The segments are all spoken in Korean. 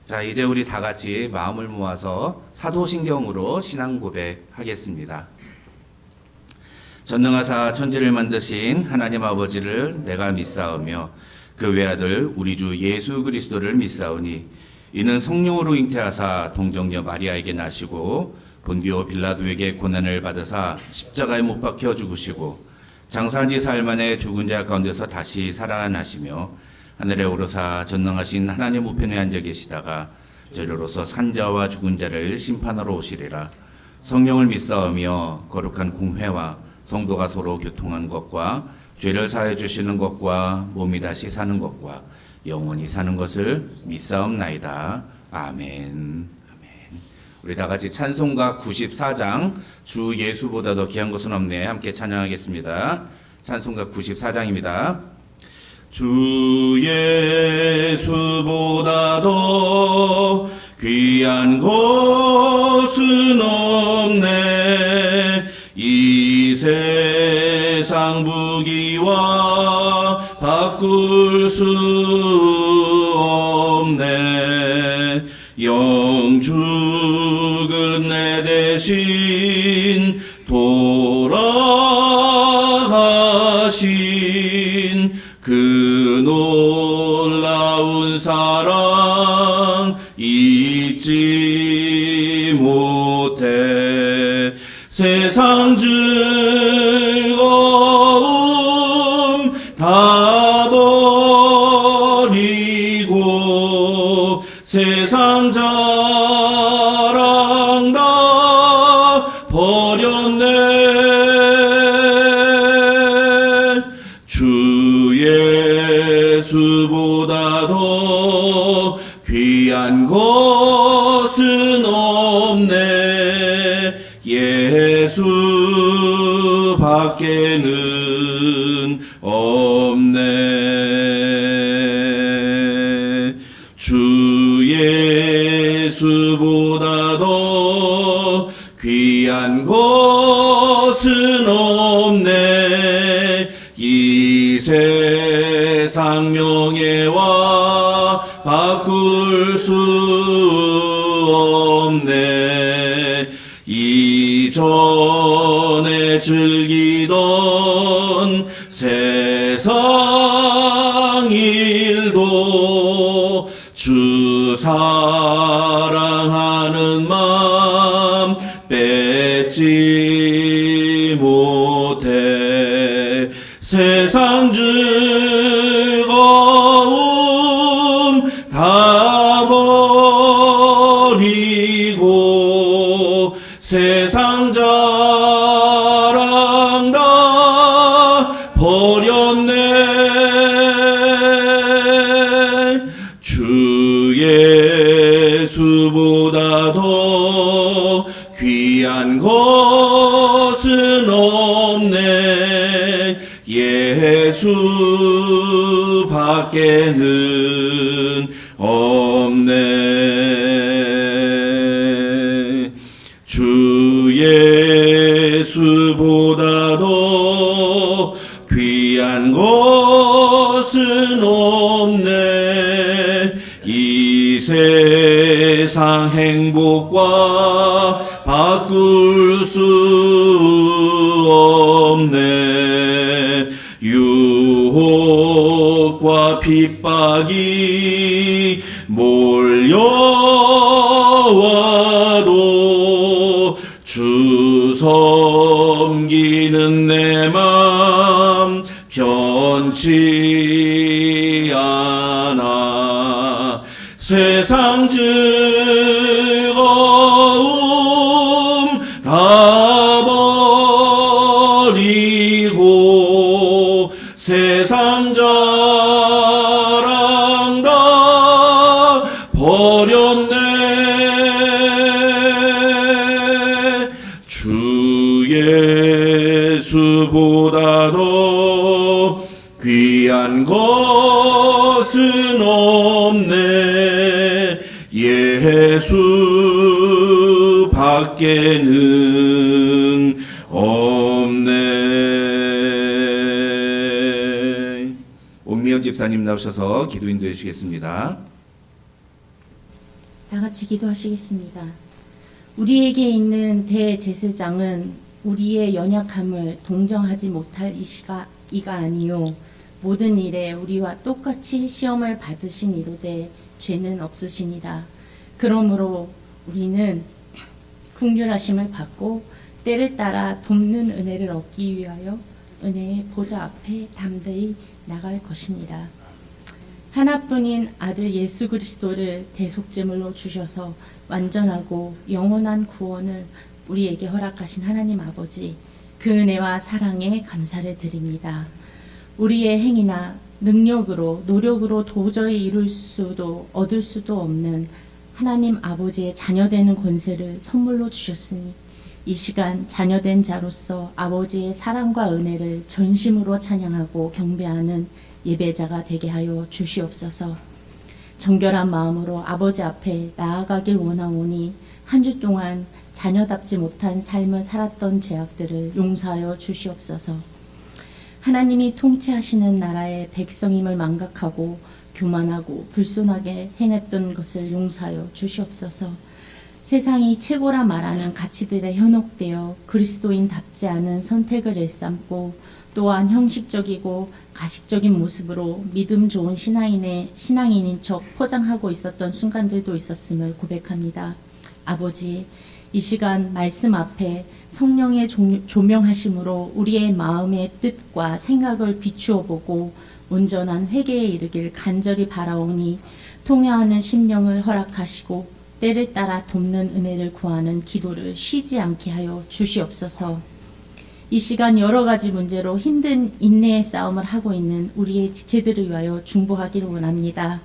자, 이제 우리 다 같이 마음을 모아서 사도신경으로 신앙 고백하겠습니다. 전능하사 천지를 만드신 하나님 아버지를 내가 믿사오며 그 외아들 우리 주 예수 그리스도를 믿사오니 이는 성령으로 잉태하사 동정녀 마리아에게 나시고 본디오 빌라도에게 고난을 받으사 십자가에 못 박혀 죽으시고 장사한 지 사흘 만에 죽은 자 가운데서 다시 살아나시며 하늘에 오르사 전능하신 하나님 우편에 앉아 계시다가 저리로서 산자와 죽은 자를 심판하러 오시리라. 성령을 믿사오며 거룩한 공회와 성도가 서로 교통한 것과 죄를 사해 주시는 것과 몸이 다시 사는 것과 영원히 사는 것을 믿사옵나이다. 아멘. 우리 다 같이 찬송가 94장 주 예수보다 더 귀한 것은 없네 함께 찬양하겠습니다. 찬송가 94장입니다. 주 예수보다 더 귀한 것은 없네. 이 세상 부귀와 바꿀 수 없네. 영죽을 내 대신 돌아가신 그 놀라운 사랑 잊지 못해. 세상 즐거움 다 버리고 세상 자랑 다 버렸네. 주 예수보다 더 귀한 것은 없네. 예수 밖에는 없네. 주 예수보다 더 귀한 것은 없네. 이 세상 명예와 바꿀 수 없네. 이전에 즐기던 세상 일도 주 사랑하는 마음 뺏지 못해. 세상 즐거움 다 버리고 세상 자랑 다 버렸네. 주 예수보다 더 귀한 것은 없네. 예수 밖에는 없네. 주 예수보다 더 귀한 것은 없네. 이 세상 행복과 바꿀 수 없네. 유혹과 핍박이 몰려와도 주 섬기는 내 맘 변치 않아. 세상 즐거움 다 버리고 세상 자랑 다 버렸네. 주 예수보다 더 귀한 것은 없네. 예수 밖에는 없네. 옥미영 집사님 나오셔서 기도 인도해 주시겠습니다. 다 같이 기도하시겠습니다. 우리에게 있는 대제사장은 우리의 연약함을 동정하지 못할 이가 아니요 모든 일에 우리와 똑같이 시험을 받으신 이로되 죄는 없으시니라. 그러므로 우리는 긍휼하심을 받고 때를 따라 돕는 은혜를 얻기 위하여 은혜의 보좌 앞에 담대히 나갈 것이니라. 하나뿐인 아들 예수 그리스도를 대속제물로 주셔서 완전하고 영원한 구원을 우리에게 허락하신 하나님 아버지, 그 은혜와 사랑에 감사를 드립니다. 우리의 행위나 능력으로 노력으로 도저히 이룰 수도 얻을 수도 없는 하나님 아버지의 자녀되는 권세를 선물로 주셨으니 이 시간 자녀된 자로서 아버지의 사랑과 은혜를 전심으로 찬양하고 경배하는 예배자가 되게 하여 주시옵소서. 정결한 마음으로 아버지 앞에 나아가길 원하오니 한 주 동안 자녀답지 못한 삶을 살았던 죄악들을 용서하여 주시옵소서. 하나님이 통치하시는 나라의 백성임을 망각하고 교만하고 불순하게 행했던 것을 용서하여 주시옵소서. 세상이 최고라 말하는 가치들에 현혹되어 그리스도인답지 않은 선택을 일삼고 또한 형식적이고 가식적인 모습으로 믿음 좋은 신앙인인 척 포장하고 있었던 순간들도 있었음을 고백합니다. 아버지, 이 시간 말씀 앞에 성령의 조명하심으로 우리의 마음의 뜻과 생각을 비추어 보고 온전한 회개에 이르길 간절히 바라오니 통회하는 심령을 허락하시고 때를 따라 돕는 은혜를 구하는 기도를 쉬지 않게 하여 주시옵소서. 이 시간 여러 가지 문제로 힘든 인내의 싸움을 하고 있는 우리의 지체들을 위하여 중보하기를 원합니다.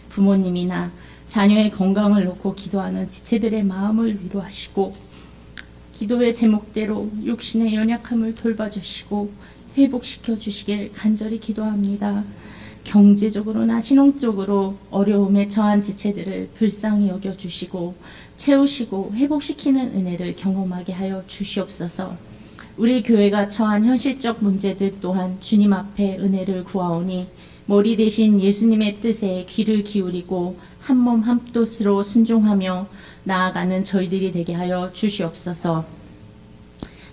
부모님이나 자녀의 건강을 놓고 기도하는 지체들의 마음을 위로하시고 기도의 제목대로 육신의 연약함을 돌봐주시고 회복시켜 주시길 간절히 기도합니다. 경제적으로나 신앙적으로 어려움에 처한 지체들을 불쌍히 여겨주시고 채우시고 회복시키는 은혜를 경험하게 하여 주시옵소서. 우리 교회가 처한 현실적 문제들 또한 주님 앞에 은혜를 구하오니 머리 대신 예수님의 뜻에 귀를 기울이고 한 몸 한뜻으로 순종하며 나아가는 저희들이 되게 하여 주시옵소서.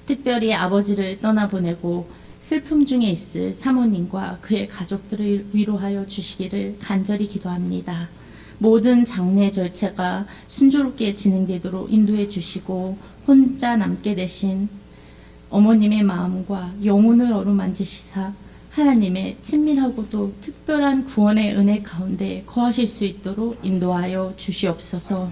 특별히 아버지를 떠나보내고 슬픔 중에 있을 사모님과 그의 가족들을 위로하여 주시기를 간절히 기도합니다. 모든 장례 절차가 순조롭게 진행되도록 인도해 주시고 혼자 남게 되신 어머님의 마음과 영혼을 어루만지시사 하나님의 친밀하고도 특별한 구원의 은혜 가운데 거하실 수 있도록 인도하여 주시옵소서.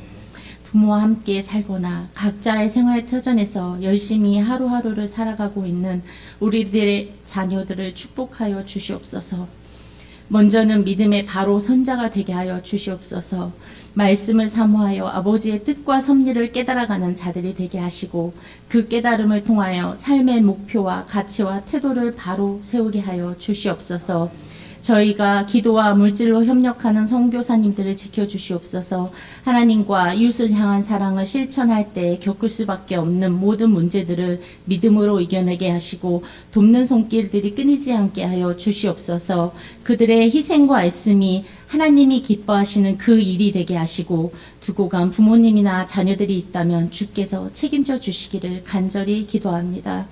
부모와 함께 살거나 각자의 생활 터전에서 열심히 하루하루를 살아가고 있는 우리들의 자녀들을 축복하여 주시옵소서. 먼저는 믿음의 바로 선자가 되게 하여 주시옵소서. 말씀을 사모하여 아버지의 뜻과 섭리를 깨달아가는 자들이 되게 하시고 그 깨달음을 통하여 삶의 목표와 가치와 태도를 바로 세우게 하여 주시옵소서. 저희가 기도와 물질로 협력하는 선교사님들을 지켜주시옵소서. 하나님과 이웃을 향한 사랑을 실천할 때 겪을 수밖에 없는 모든 문제들을 믿음으로 이겨내게 하시고 돕는 손길들이 끊이지 않게 하여 주시옵소서. 그들의 희생과 애씀이 하나님이 기뻐하시는 그 일이 되게 하시고 두고 간 부모님이나 자녀들이 있다면 주께서 책임져 주시기를 간절히 기도합니다.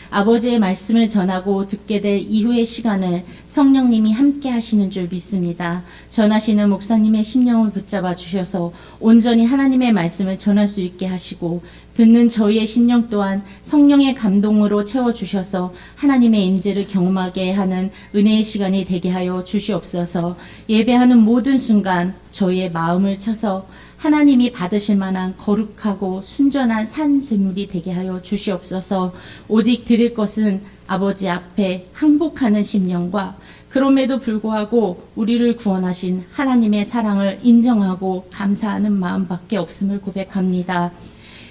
아버지의 말씀을 전하고 듣게 될 이후의 시간을 성령님이 함께 하시는 줄 믿습니다. 전하시는 목사님의 심령을 붙잡아 주셔서 온전히 하나님의 말씀을 전할 수 있게 하시고 듣는 저희의 심령 또한 성령의 감동으로 채워주셔서 하나님의 임재를 경험하게 하는 은혜의 시간이 되게 하여 주시옵소서. 예배하는 모든 순간 저희의 마음을 쳐서 하나님이 받으실 만한 거룩하고 순전한 산 제물이 되게 하여 주시옵소서. 오직 드릴 것은 아버지 앞에 항복하는 심령과 그럼에도 불구하고 우리를 구원하신 하나님의 사랑을 인정하고 감사하는 마음밖에 없음을 고백합니다.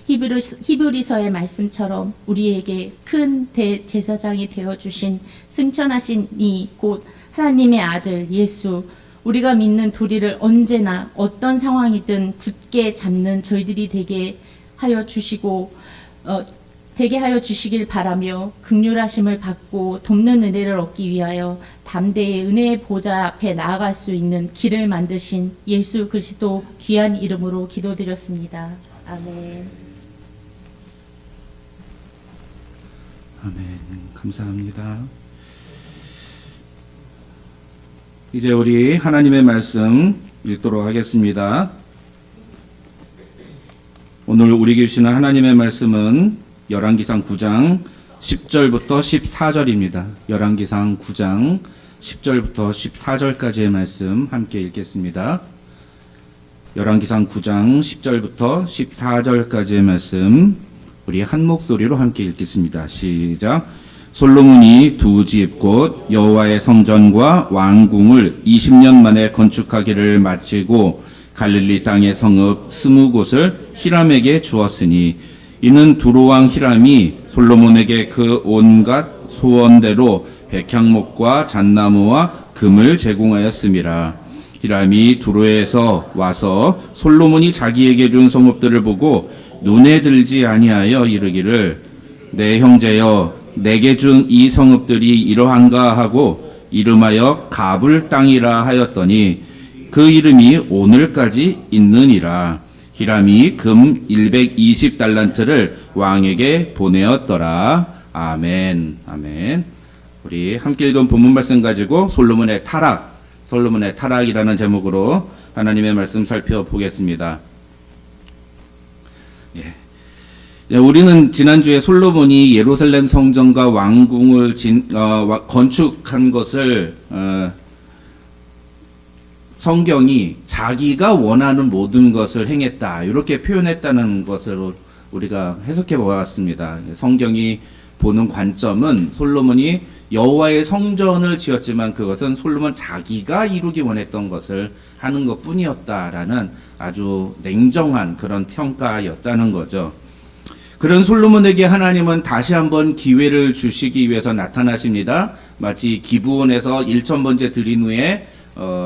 히브리서의 말씀처럼 우리에게 큰 대제사장이 되어주신 승천하신 이 곧 하나님의 아들 예수, 우리가 믿는 도리를 언제나 어떤 상황이든 굳게 잡는 저희들이 되게 하여 주시고 되게 하여 주시길 바라며 긍휼하심을 받고 돕는 은혜를 얻기 위하여 담대히 은혜의 보좌 앞에 나아갈 수 있는 길을 만드신 예수 그리스도 귀한 이름으로 기도드렸습니다. 아멘. 아멘. 감사합니다. 이제 우리 하나님의 말씀 읽도록 하겠습니다. 오늘 우리에게 주시는 하나님의 말씀은 열왕기상 9장 10절부터 14절입니다. 열왕기상 9장 10절부터 14절까지의 말씀 함께 읽겠습니다. 열왕기상 9장 10절부터 14절까지의 말씀 우리 한 목소리로 함께 읽겠습니다. 시작. 솔로몬이 두 집 곧 여호와의 성전과 왕궁을 20년 만에 건축하기를 마치고 갈릴리 땅의 성읍 20곳을 히람에게 주었으니 이는 두로왕 히람이 솔로몬에게 그 온갖 소원대로 백향목과 잣나무와 금을 제공하였음이라. 히람이 두로에서 와서 솔로몬이 자기에게 준 성읍들을 보고 눈에 들지 아니하여 이르기를 내 형제여 내게 준 이 성읍들이 이러한가 하고 이름하여 가불 땅이라 하였더니 그 이름이 오늘까지 있느니라. 히람이 금 120달란트를 왕에게 보내었더라. 아멘. 아멘. 우리 함께 읽은 본문 말씀 가지고 솔로몬의 타락이라는 제목으로 하나님의 말씀 살펴보겠습니다. 우리는 지난주에 솔로몬이 예루살렘 성전과 왕궁을 건축한 것을 성경이 자기가 원하는 모든 것을 행했다 이렇게 표현했다는 것으로 우리가 해석해 보았습니다. 성경이 보는 관점은 솔로몬이 여호와의 성전을 지었지만 그것은 솔로몬 자기가 이루기 원했던 것을 하는 것뿐이었다라는 아주 냉정한 그런 평가였다는 거죠. 그런 솔로몬에게 하나님은 다시 한번 기회를 주시기 위해서 나타나십니다. 마치 기브온에서 1000번째 드린 후에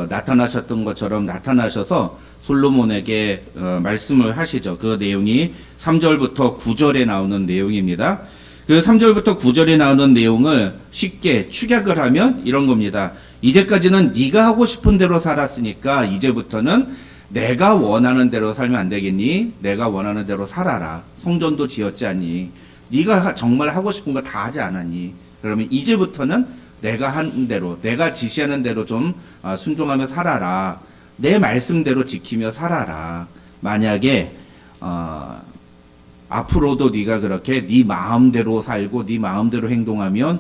나타나셨던 것처럼 나타나셔서 솔로몬에게 말씀을 하시죠. 그 내용이 3절부터 9절에 나오는 내용입니다. 그 3절부터 9절에 나오는 내용을 쉽게 축약을 하면 이런 겁니다. 이제까지는 네가 하고 싶은 대로 살았으니까 이제부터는 내가 원하는 대로 살면 안 되겠니? 내가 원하는 대로 살아라. 성전도 지었지 않니? 네가 정말 하고 싶은 거 다 하지 않았니? 그러면 이제부터는 내가 한 대로, 내가 지시하는 대로 좀 순종하며 살아라. 내 말씀대로 지키며 살아라. 만약에 앞으로도 네가 그렇게 네 마음대로 살고 네 마음대로 행동하면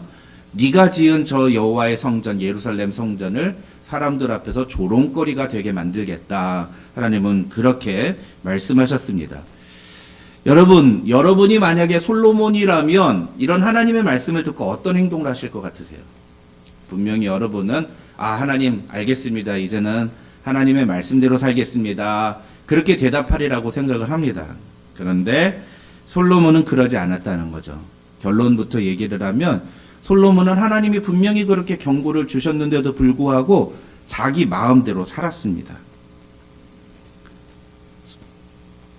네가 지은 저 여호와의 성전, 예루살렘 성전을 사람들 앞에서 조롱거리가 되게 만들겠다. 하나님은 그렇게 말씀하셨습니다. 여러분이 만약에 솔로몬이라면 이런 하나님의 말씀을 듣고 어떤 행동을 하실 것 같으세요? 분명히 여러분은 하나님 알겠습니다. 이제는 하나님의 말씀대로 살겠습니다. 그렇게 대답하리라고 생각을 합니다. 그런데 솔로몬은 그러지 않았다는 거죠. 결론부터 얘기를 하면 솔로몬은 하나님이 분명히 그렇게 경고를 주셨는데도 불구하고 자기 마음대로 살았습니다.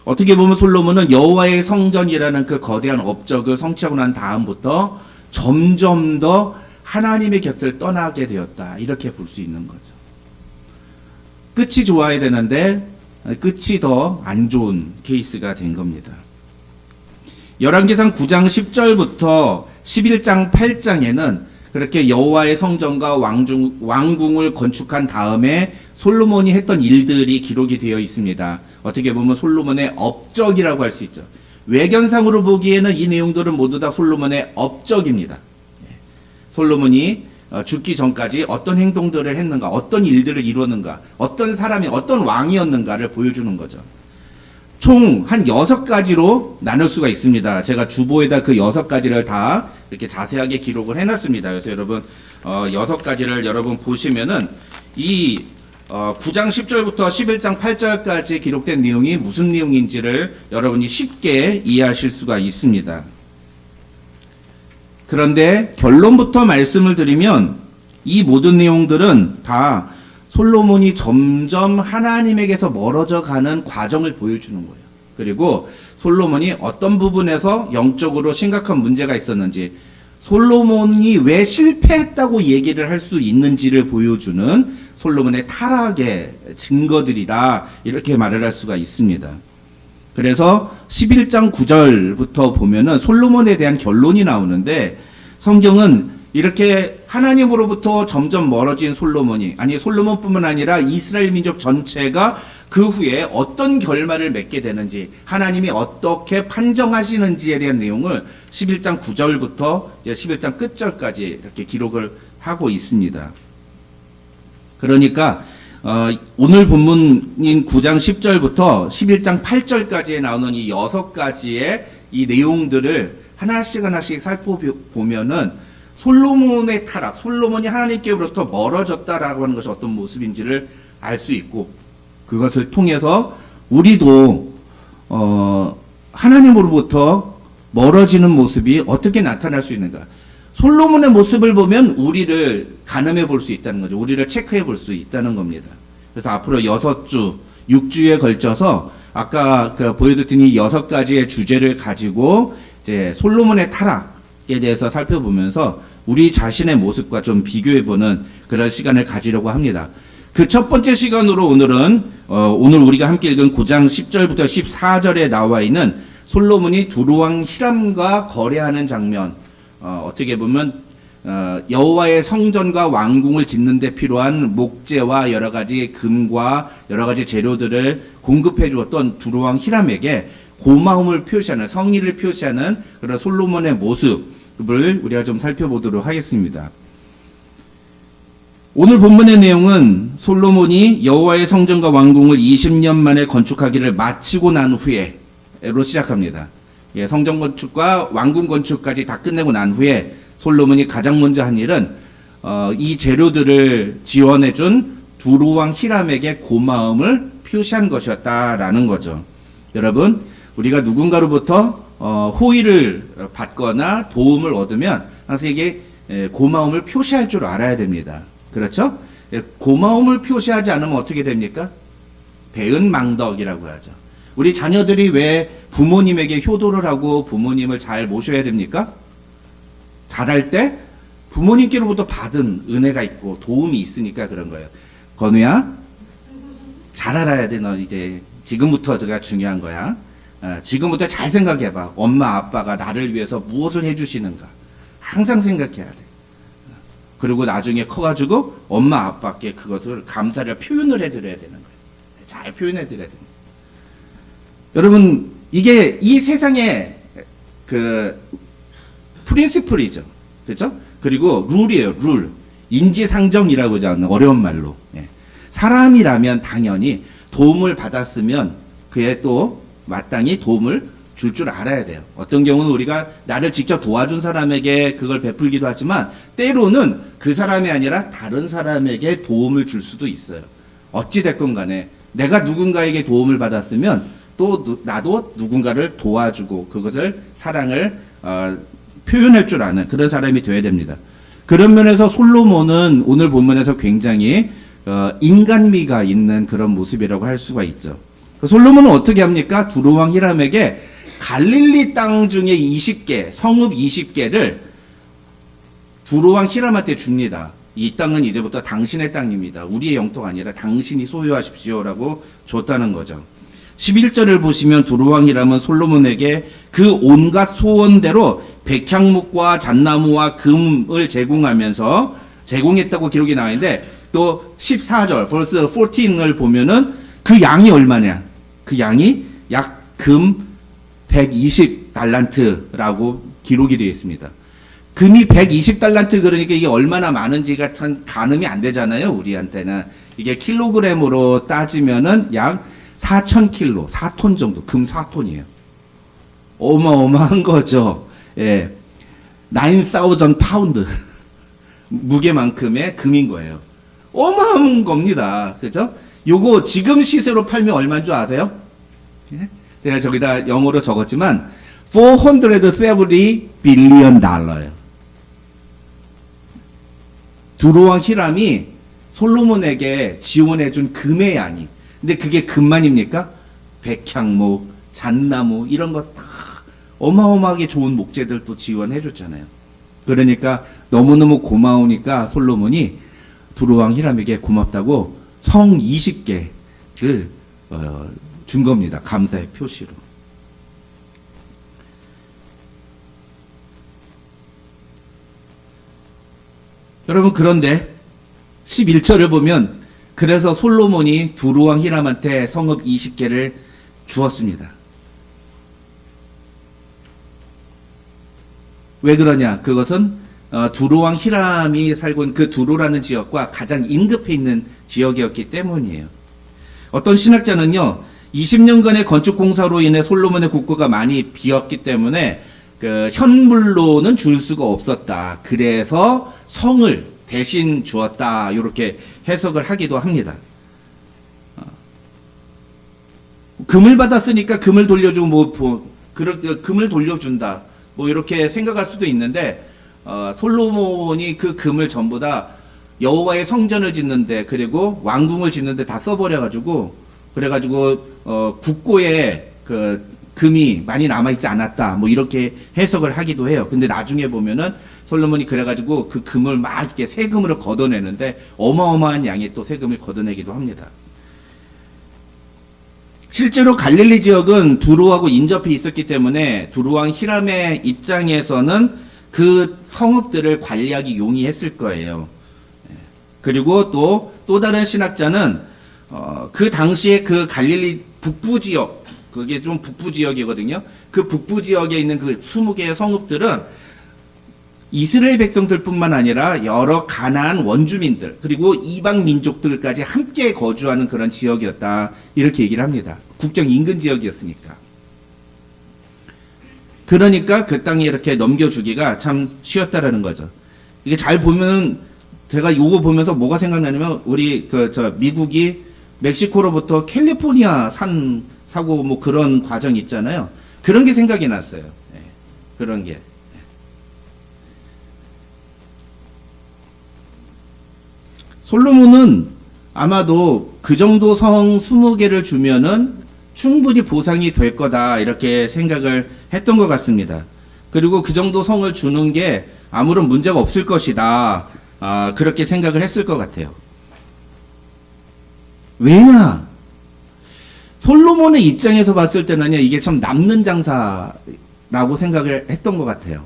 어떻게 보면 솔로몬은 여호와의 성전이라는 그 거대한 업적을 성취하고 난 다음부터 점점 더 하나님의 곁을 떠나게 되었다. 이렇게 볼 수 있는 거죠. 끝이 좋아야 되는데 끝이 더 안 좋은 케이스가 된 겁니다. 열왕기상 9장 10절부터 11장 8장에는 그렇게 여호와의 성전과 왕궁을 건축한 다음에 솔로몬이 했던 일들이 기록이 되어 있습니다. 어떻게 보면 솔로몬의 업적이라고 할 수 있죠. 외견상으로 보기에는 이 내용들은 모두 다 솔로몬의 업적입니다. 솔로몬이 죽기 전까지 어떤 행동들을 했는가, 어떤 일들을 이루었는가, 어떤 사람이, 어떤 왕이었는가를 보여주는 거죠. 총 한 6가지로 나눌 수가 있습니다. 제가 주보에다 그 6가지를 다 이렇게 자세하게 기록을 해놨습니다. 그래서 여러분 6가지를 여러분 보시면은 이 9장 10절부터 11장 8절까지 기록된 내용이 무슨 내용인지를 여러분이 쉽게 이해하실 수가 있습니다. 그런데 결론부터 말씀을 드리면 이 모든 내용들은 다 솔로몬이 점점 하나님에게서 멀어져 가는 과정을 보여주는 거예요. 그리고 솔로몬이 어떤 부분에서 영적으로 심각한 문제가 있었는지, 솔로몬이 왜 실패했다고 얘기를 할 수 있는지를 보여주는 솔로몬의 타락의 증거들이다, 이렇게 말을 할 수가 있습니다. 그래서 11장 9절부터 보면은 솔로몬에 대한 결론이 나오는데, 성경은 이렇게 하나님으로부터 점점 멀어진 솔로몬이, 아니 솔로몬뿐만 아니라 이스라엘 민족 전체가 그 후에 어떤 결말을 맺게 되는지, 하나님이 어떻게 판정하시는지에 대한 내용을 11장 9절부터 이제 11장 끝절까지 이렇게 기록을 하고 있습니다. 그러니까 오늘 본문인 9장 10절부터 11장 8절까지에 나오는 이 6가지의 이 내용들을 하나씩 살펴보면은 솔로몬의 타락, 솔로몬이 하나님께로부터 멀어졌다라고 하는 것이 어떤 모습인지를 알 수 있고, 그것을 통해서 우리도 하나님으로부터 멀어지는 모습이 어떻게 나타날 수 있는가. 솔로몬의 모습을 보면 우리를 가늠해 볼 수 있다는 거죠. 우리를 체크해 볼 수 있다는 겁니다. 그래서 앞으로 6주, 6주에 걸쳐서 아까 보여드렸더니 6가지의 주제를 가지고 이제 솔로몬의 타락에 대해서 살펴보면서 우리 자신의 모습과 좀 비교해보는 그런 시간을 가지려고 합니다. 그 첫 번째 시간으로 오늘 우리가 함께 읽은 9장 10절부터 14절에 나와 있는 솔로몬이 두루왕 히람과 거래하는 장면, 어떻게 보면 여호와의 성전과 왕궁을 짓는 데 필요한 목재와 여러 가지 금과 여러 가지 재료들을 공급해 주었던 두루왕 히람에게 고마움을 표시하는, 성의를 표시하는 그런 솔로몬의 모습을 우리가 좀 살펴보도록 하겠습니다. 오늘 본문의 내용은 솔로몬이 여호와의 성전과 왕궁을 20년 만에 건축하기를 마치고 난 후에로 시작합니다. 성전 건축과 왕궁 건축까지 다 끝내고 난 후에 솔로몬이 가장 먼저 한 일은 이 재료들을 지원해준 두루왕 히람에게 고마움을 표시한 것이었다라는 거죠. 여러분, 우리가 누군가로부터 호의를 받거나 도움을 얻으면 항상 이게 고마움을 표시할 줄 알아야 됩니다. 그렇죠? 고마움을 표시하지 않으면 어떻게 됩니까? 배은망덕이라고 하죠. 우리 자녀들이 왜 부모님에게 효도를 하고 부모님을 잘 모셔야 됩니까? 잘할 때 부모님께로부터 받은 은혜가 있고 도움이 있으니까 그런 거예요. 건우야, 잘 알아야 돼. 너 이제 지금부터가 중요한 거야. 지금부터 잘 생각해봐. 엄마 아빠가 나를 위해서 무엇을 해주시는가 항상 생각해야 돼. 그리고 나중에 커가지고 엄마 아빠께 그것을 감사를 표현을 해드려야 되는 거예요. 잘 표현해드려야 됩니다. 여러분, 이게 이 세상의 그 프린시플이죠. 그렇죠? 그리고 룰이에요. 룰. 인지상정이라고 하잖아요. 어려운 말로. 사람이라면 당연히 도움을 받았으면 그에 또 마땅히 도움을 줄 알아야 돼요. 어떤 경우는 우리가 나를 직접 도와준 사람에게 그걸 베풀기도 하지만 때로는 그 사람이 아니라 다른 사람에게 도움을 줄 수도 있어요. 어찌됐건 간에 내가 누군가에게 도움을 받았으면 또 나도 누군가를 도와주고 그것을 사랑을 표현할 줄 아는 그런 사람이 되어야 됩니다. 그런 면에서 솔로몬은 오늘 본문에서 굉장히 인간미가 있는 그런 모습이라고 할 수가 있죠. 솔로몬은 어떻게 합니까? 두루왕 히람에게 갈릴리 땅 중에 20개, 성읍 20개를 두루왕 히람한테 줍니다. 이 땅은 이제부터 당신의 땅입니다. 우리의 영토가 아니라 당신이 소유하십시오라고 줬다는 거죠. 11절을 보시면 두루왕 히람은 솔로몬에게 그 온갖 소원대로 백향목과 잣나무와 금을 제공했다고 기록이 나와 있는데, 또 14절 verse 14을 보면은 그 양이 얼마냐? 그 양이 약 금 120달란트라고 기록이 되어 있습니다. 금이 120달란트, 그러니까 이게 얼마나 많은지가 참 가늠이 안 되잖아요, 우리한테는. 이게 킬로그램으로 따지면은 약 4,000킬로, 4톤 정도, 금 4톤이에요. 어마어마한 거죠. 9,000 파운드. 무게만큼의 금인 거예요. 어마어마한 겁니다. 그죠? 요거 지금 시세로 팔면 얼마인 줄 아세요? 제가 저기다 영어로 적었지만 470 빌리언 달러예요. 두루왕 히람이 솔로몬에게 지원해준 금의 양이. 근데 그게 금만입니까? 백향목, 잣나무 이런 거 다 어마어마하게 좋은 목재들도 지원해 줬잖아요. 그러니까 너무너무 고마우니까 솔로몬이 두루왕 히람에게 고맙다고 성 20개를 준 겁니다. 감사의 표시로. 여러분, 그런데 11절을 보면 그래서 솔로몬이 두루왕 히람한테 성읍 20개를 주었습니다. 왜 그러냐? 그것은 두루왕 히람이 살고 있는 그 두루라는 지역과 가장 인급해 있는 지역이었기 때문이에요. 어떤 신학자는요, 20년간의 건축 공사로 인해 솔로몬의 국고가 많이 비었기 때문에 그 현물로는 줄 수가 없었다. 그래서 성을 대신 주었다. 이렇게 해석을 하기도 합니다. 금을 받았으니까 금을 돌려주고 금을 돌려준다. 뭐 이렇게 생각할 수도 있는데 솔로몬이 그 금을 전부 다 여호와의 성전을 짓는데 그리고 왕궁을 짓는데 다 써버려가지고 그래가지고 국고에 그 금이 많이 남아있지 않았다. 뭐 이렇게 해석을 하기도 해요. 근데 나중에 보면은 솔로몬이 그래가지고 그 금을 막 이렇게 세금으로 걷어내는데 어마어마한 양의 또 세금을 걷어내기도 합니다. 실제로 갈릴리 지역은 두루하고 인접해 있었기 때문에 두루왕 히람의 입장에서는 그 성읍들을 관리하기 용이했을 거예요. 그리고 또 다른 신학자는 그 당시에 그 갈릴리 북부 지역, 그게 좀 북부 지역이거든요. 그 북부 지역에 있는 그 20개의 성읍들은 이스라엘 백성들뿐만 아니라 여러 가나안 원주민들 그리고 이방 민족들까지 함께 거주하는 그런 지역이었다. 이렇게 얘기를 합니다. 국경 인근 지역이었으니까. 그러니까 그 땅에 이렇게 넘겨주기가 참 쉬웠다라는 거죠. 이게 잘 보면 제가 요거 보면서 뭐가 생각나냐면 우리 미국이 멕시코로부터 캘리포니아 산 사고 뭐 그런 과정 있잖아요. 그런 게 생각이 났어요. 네, 그런 게. 솔로몬은 아마도 그 정도 성 20개를 주면은 충분히 보상이 될 거다 이렇게 생각을 했던 것 같습니다. 그리고 그 정도 성을 주는 게 아무런 문제가 없을 것이다. 그렇게 생각을 했을 것 같아요. 왜냐? 솔로몬의 입장에서 봤을 때는요, 이게 참 남는 장사라고 생각을 했던 것 같아요.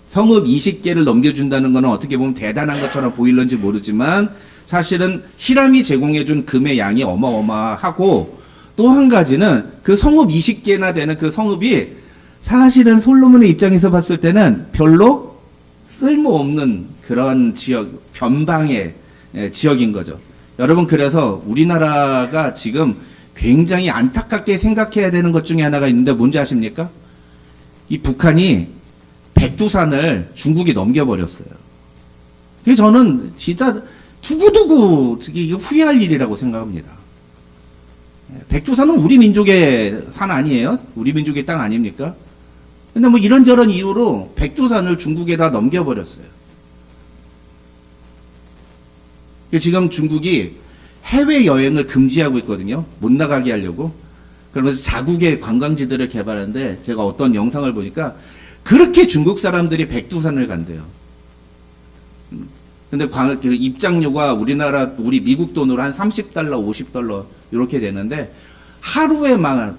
성읍 20개를 넘겨준다는 것은 어떻게 보면 대단한 것처럼 보일런지 모르지만 사실은 히람이 제공해준 금의 양이 어마어마하고 또 한 가지는 그 성읍 20개나 되는 그 성읍이 사실은 솔로몬의 입장에서 봤을 때는 별로 쓸모없는 그런 지역, 변방의 지역인 거죠. 여러분, 그래서 우리나라가 지금 굉장히 안타깝게 생각해야 되는 것 중에 하나가 있는데 뭔지 아십니까? 이 북한이 백두산을 중국이 넘겨버렸어요. 그게 저는 진짜 두고두고 이게 후회할 일이라고 생각합니다. 백두산은 우리 민족의 산 아니에요? 우리 민족의 땅 아닙니까? 근데 뭐 이런저런 이유로 백두산을 중국에다 넘겨버렸어요. 지금 중국이 해외여행을 금지하고 있거든요. 못 나가게 하려고. 그러면서 자국의 관광지들을 개발하는데 제가 어떤 영상을 보니까 그렇게 중국 사람들이 백두산을 간대요. 근데 그 입장료가 우리 미국 돈으로 한 30달러, 50달러 이렇게 되는데 하루에 막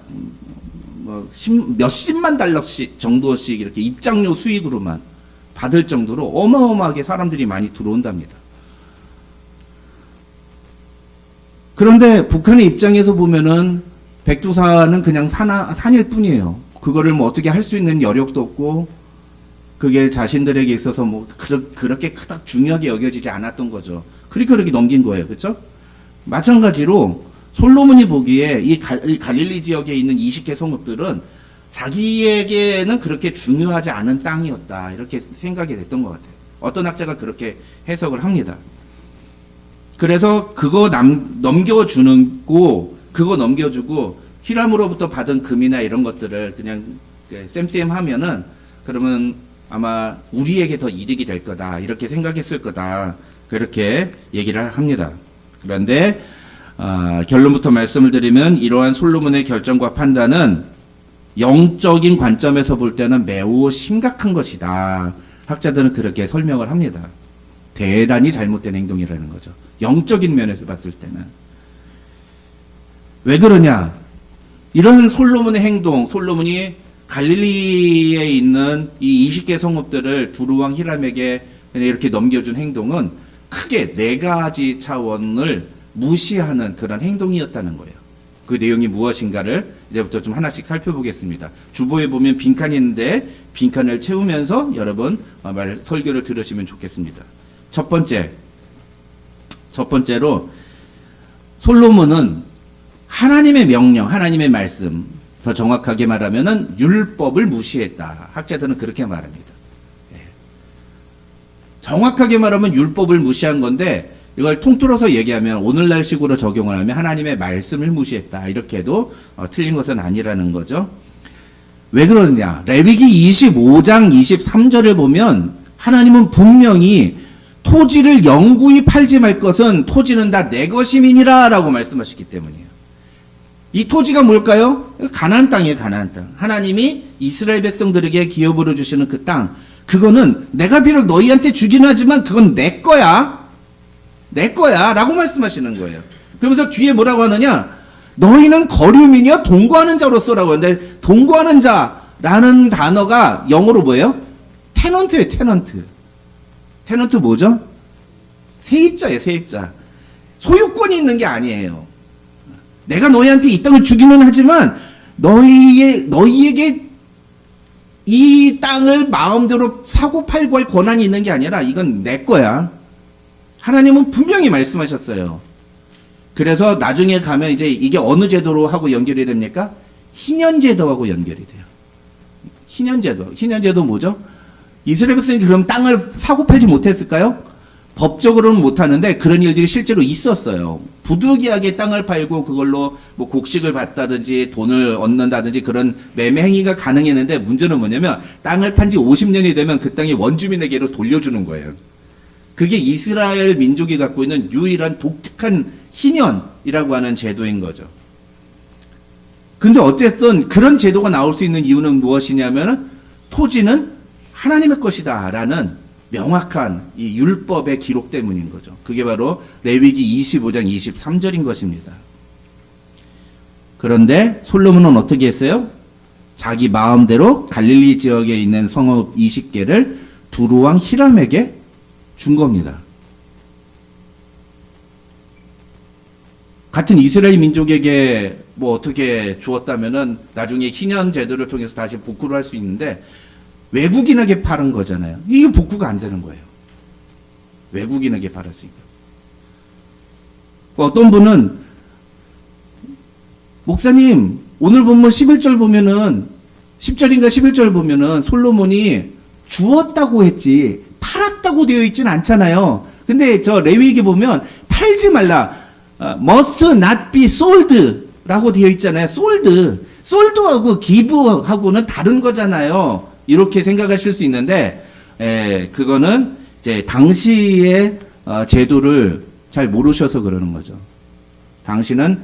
몇십만 달러씩 정도씩 이렇게 입장료 수익으로만 받을 정도로 어마어마하게 사람들이 많이 들어온답니다. 그런데 북한의 입장에서 보면은 백두산은 그냥 산일 뿐이에요. 그거를 뭐 어떻게 할 수 있는 여력도 없고 그게 자신들에게 있어서 뭐 그렇게 그닥 중요하게 여겨지지 않았던 거죠. 그러니까 그렇게 넘긴 거예요. 그렇죠? 마찬가지로 솔로몬이 보기에 이 갈릴리 지역에 있는 20개 성읍들은 자기에게는 그렇게 중요하지 않은 땅이었다. 이렇게 생각이 됐던 것 같아요. 어떤 학자가 그렇게 해석을 합니다. 그래서 그거 그거 넘겨주고 히람으로부터 받은 금이나 이런 것들을 그냥 쌤쌤 하면은 그러면 아마 우리에게 더 이득이 될 거다. 이렇게 생각했을 거다. 그렇게 얘기를 합니다. 그런데 결론부터 말씀을 드리면 이러한 솔로몬의 결정과 판단은 영적인 관점에서 볼 때는 매우 심각한 것이다. 학자들은 그렇게 설명을 합니다. 대단히 잘못된 행동이라는 거죠. 영적인 면에서 봤을 때는. 왜 그러냐? 이런 솔로몬의 행동, 솔로몬이 갈릴리에 있는 이 20개 성읍들을 두루왕 히람에게 이렇게 넘겨준 행동은 크게 4가지 차원을 무시하는 그런 행동이었다는 거예요. 그 내용이 무엇인가를 이제부터 좀 하나씩 살펴보겠습니다. 주보에 보면 빈칸이 있는데 빈칸을 채우면서 여러분 설교를 들으시면 좋겠습니다. 첫 번째로 솔로몬은 하나님의 명령, 하나님의 말씀, 더 정확하게 말하면은 율법을 무시했다. 학자들은 그렇게 말합니다. 정확하게 말하면 율법을 무시한 건데 이걸 통틀어서 얘기하면 오늘날식으로 적용을 하면 하나님의 말씀을 무시했다. 이렇게 해도 틀린 것은 아니라는 거죠. 왜 그러느냐? 레위기 25장 23절을 보면 하나님은 분명히 토지를 영구히 팔지 말 것은 토지는 다 내 것임이니라 라고 말씀하셨기 때문이에요. 이 토지가 뭘까요? 가나안 땅이에요. 가나안 땅. 하나님이 이스라엘 백성들에게 기업으로 주시는 그 땅. 그거는 내가 비록 너희한테 주긴 하지만 그건 내 거야. 내 거야 라고 말씀하시는 거예요. 그러면서 뒤에 뭐라고 하느냐? 너희는 거류민이여 동거하는 자로서라고 하는데 동거하는 자라는 단어가 영어로 뭐예요? 테넌트예요. 테넌트 뭐죠? 세입자예요. 세입자. 소유권이 있는 게 아니에요. 내가 너희한테 이 땅을 주기는 하지만 너희에게 이 땅을 마음대로 사고 팔고 할 권한이 있는 게 아니라 이건 내 거야. 하나님은 분명히 말씀하셨어요. 그래서 나중에 가면 이제 이게 어느 제도로 하고 연결이 됩니까? 희년제도하고 연결이 돼요. 희년제도 뭐죠? 이스라엘 백성이 그럼 땅을 사고 팔지 못했을까요? 법적으로는 못하는데 그런 일들이 실제로 있었어요. 부득이하게 땅을 팔고 그걸로 뭐 곡식을 받다든지 돈을 얻는다든지 그런 매매 행위가 가능했는데 문제는 뭐냐면 땅을 판 지 50년이 되면 그 땅이 원주민에게로 돌려주는 거예요. 그게 이스라엘 민족이 갖고 있는 유일한 독특한 희년이라고 하는 제도인 거죠. 근데 어쨌든 그런 제도가 나올 수 있는 이유는 무엇이냐면 토지는 하나님의 것이다 라는 명확한 이 율법의 기록 때문인 거죠. 그게 바로 레위기 25장 23절인 것입니다. 그런데 솔로몬은 어떻게 했어요? 자기 마음대로 갈릴리 지역에 있는 성읍 20개를 두루왕 히람에게 준 겁니다. 같은 이스라엘 민족에게 뭐 어떻게 주었다면은 나중에 희년 제도를 통해서 다시 복구를 할 수 있는데 외국인에게 팔은 거잖아요. 이게 복구가 안 되는 거예요. 외국인에게 팔았으니까. 어떤 분은 목사님 오늘 본문 11절 보면은 10절인가 11절 보면은 솔로몬이 주었다고 했지 팔았다고 되어 있지는 않잖아요. 근데 저 레위기 보면 팔지 말라 must not be sold 라고 되어 있잖아요. sold하고 give하고는 다른 거잖아요. 이렇게 생각하실 수 있는데 그거는 이제 당시의 제도를 잘 모르셔서 그러는 거죠. 당시는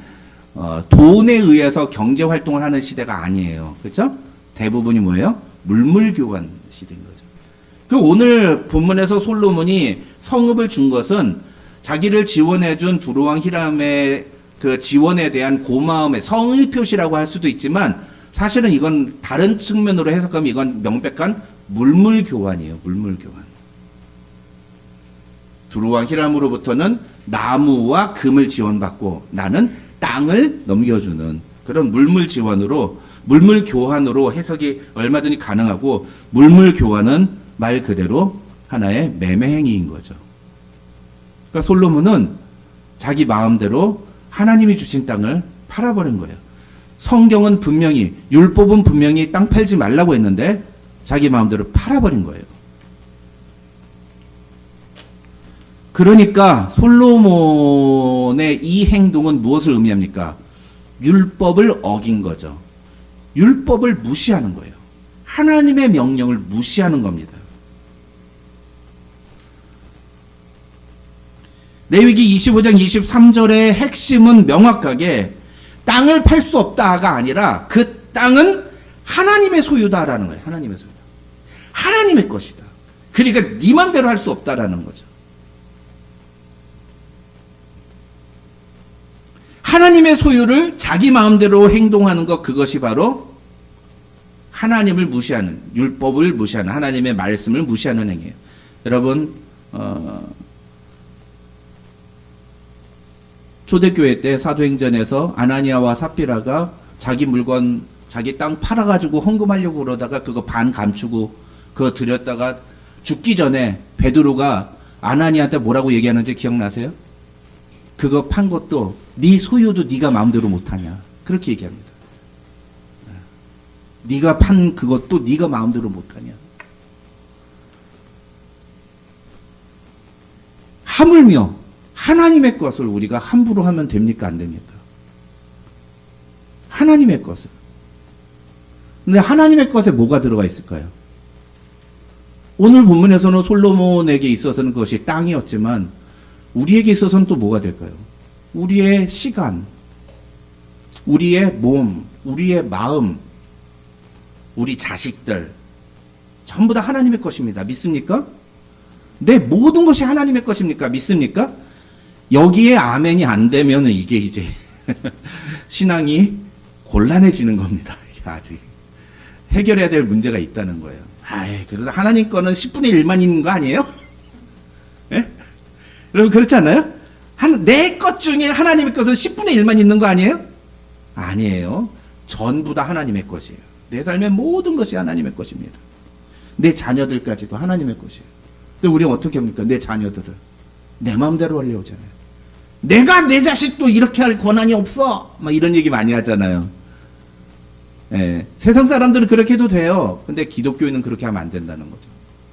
돈에 의해서 경제 활동을 하는 시대가 아니에요. 그렇죠? 대부분이 뭐예요? 물물교환 시대인 거죠. 그 오늘 본문에서 솔로몬이 성읍을 준 것은 자기를 지원해준 두루왕 히람의 그 지원에 대한 고마움의 성의 표시라고 할 수도 있지만 사실은 이건 다른 측면으로 해석하면 이건 명백한 물물교환이에요. 물물교환. 두루왕 히람으로부터는 나무와 금을 지원받고 나는 땅을 넘겨주는 그런 물물교환으로 해석이 얼마든지 가능하고 물물교환은 말 그대로 하나의 매매행위인 거죠. 그러니까 솔로몬은 자기 마음대로 하나님이 주신 땅을 팔아버린 거예요. 성경은 분명히 율법은 분명히 땅 팔지 말라고 했는데 자기 마음대로 팔아버린 거예요. 그러니까 솔로몬의 이 행동은 무엇을 의미합니까? 율법을 어긴 거죠. 율법을 무시하는 거예요. 하나님의 명령을 무시하는 겁니다. 레위기 25장 23절의 핵심은 명확하게 땅을 팔 수 없다가 아니라 그 땅은 하나님의 소유다라는 거예요. 하나님의 소유다. 하나님의 것이다. 그러니까 네 맘대로 할 수 없다라는 거죠. 하나님의 소유를 자기 마음대로 행동하는 것, 그것이 바로 하나님을 무시하는, 율법을 무시하는, 하나님의 말씀을 무시하는 행위예요. 여러분, 초대교회 때 사도행전에서 아나니아와 삽비라가 자기 물건, 자기 땅 팔아가지고 헌금하려고 그러다가 그거 반 감추고 그거 드렸다가 죽기 전에 베드로가 아나니아한테 뭐라고 얘기하는지 기억나세요? 그거 판 것도 네 소유도 네가 마음대로 못하냐, 그렇게 얘기합니다. 네가 판 그것도 네가 마음대로 못하냐. 하물며 하나님의 것을 우리가 함부로 하면 됩니까, 안 됩니까? 하나님의 것을. 근데 하나님의 것에 뭐가 들어가 있을까요? 오늘 본문에서는 솔로몬에게 있어서는 그것이 땅이었지만 우리에게 있어서는 또 뭐가 될까요? 우리의 시간, 우리의 몸, 우리의 마음, 우리 자식들 전부 다 하나님의 것입니다. 믿습니까? 내 모든 것이 하나님의 것입니까? 믿습니까? 여기에 아멘이 안 되면 이게 이제 신앙이 곤란해지는 겁니다. 이게 아직 해결해야 될 문제가 있다는 거예요. 아이, 그래도 하나님 거는 10분의 1만 있는 거 아니에요? 예? 여러분 그렇지 않나요? 내 것 중에 하나님의 것은 10분의 1만 있는 거 아니에요? 아니에요. 전부 다 하나님의 것이에요. 내 삶의 모든 것이 하나님의 것입니다. 내 자녀들까지도 하나님의 것이에요. 근데 우리는 어떻게 합니까? 내 자녀들을 내 마음대로 하려고 하잖아요. 내가 내 자식도 이렇게 할 권한이 없어, 막 이런 얘기 많이 하잖아요. 예, 세상 사람들은 그렇게 해도 돼요. 근데 기독교인은 그렇게 하면 안 된다는 거죠.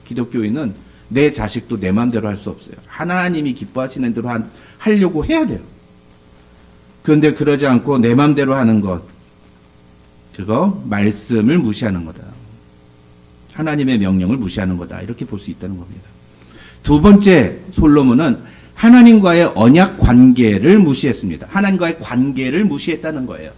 기독교인은 내 자식도 내 마음대로 할 수 없어요. 하나님이 기뻐하시는 대로 하려고 해야 돼요. 그런데 그러지 않고 내 마음대로 하는 것, 그거 말씀을 무시하는 거다. 하나님의 명령을 무시하는 거다. 이렇게 볼 수 있다는 겁니다. 두 번째, 솔로몬은 하나님과의 언약 관계를 무시했습니다. 하나님과의 관계를 무시했다는 거예요.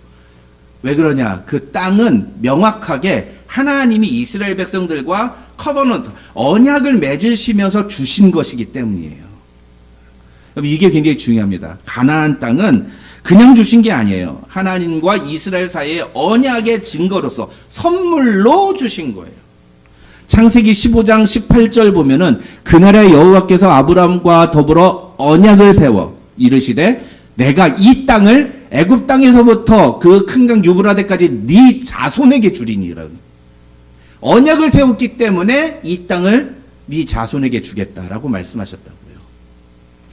왜 그러냐? 그 땅은 명확하게 하나님이 이스라엘 백성들과 커버넌트, 언약을 맺으시면서 주신 것이기 때문이에요. 이게 굉장히 중요합니다. 가나안 땅은 그냥 주신 게 아니에요. 하나님과 이스라엘 사이의 언약의 증거로서 선물로 주신 거예요. 창세기 15장 18절 보면은 그날에 여호와께서 아브라함과 더불어 언약을 세워 이르시되 내가 이 땅을 애굽 땅에서부터 그 큰 강 유브라데까지 네 자손에게 주리니라. 언약을 세웠기 때문에 이 땅을 네 자손에게 주겠다라고 말씀하셨다고요.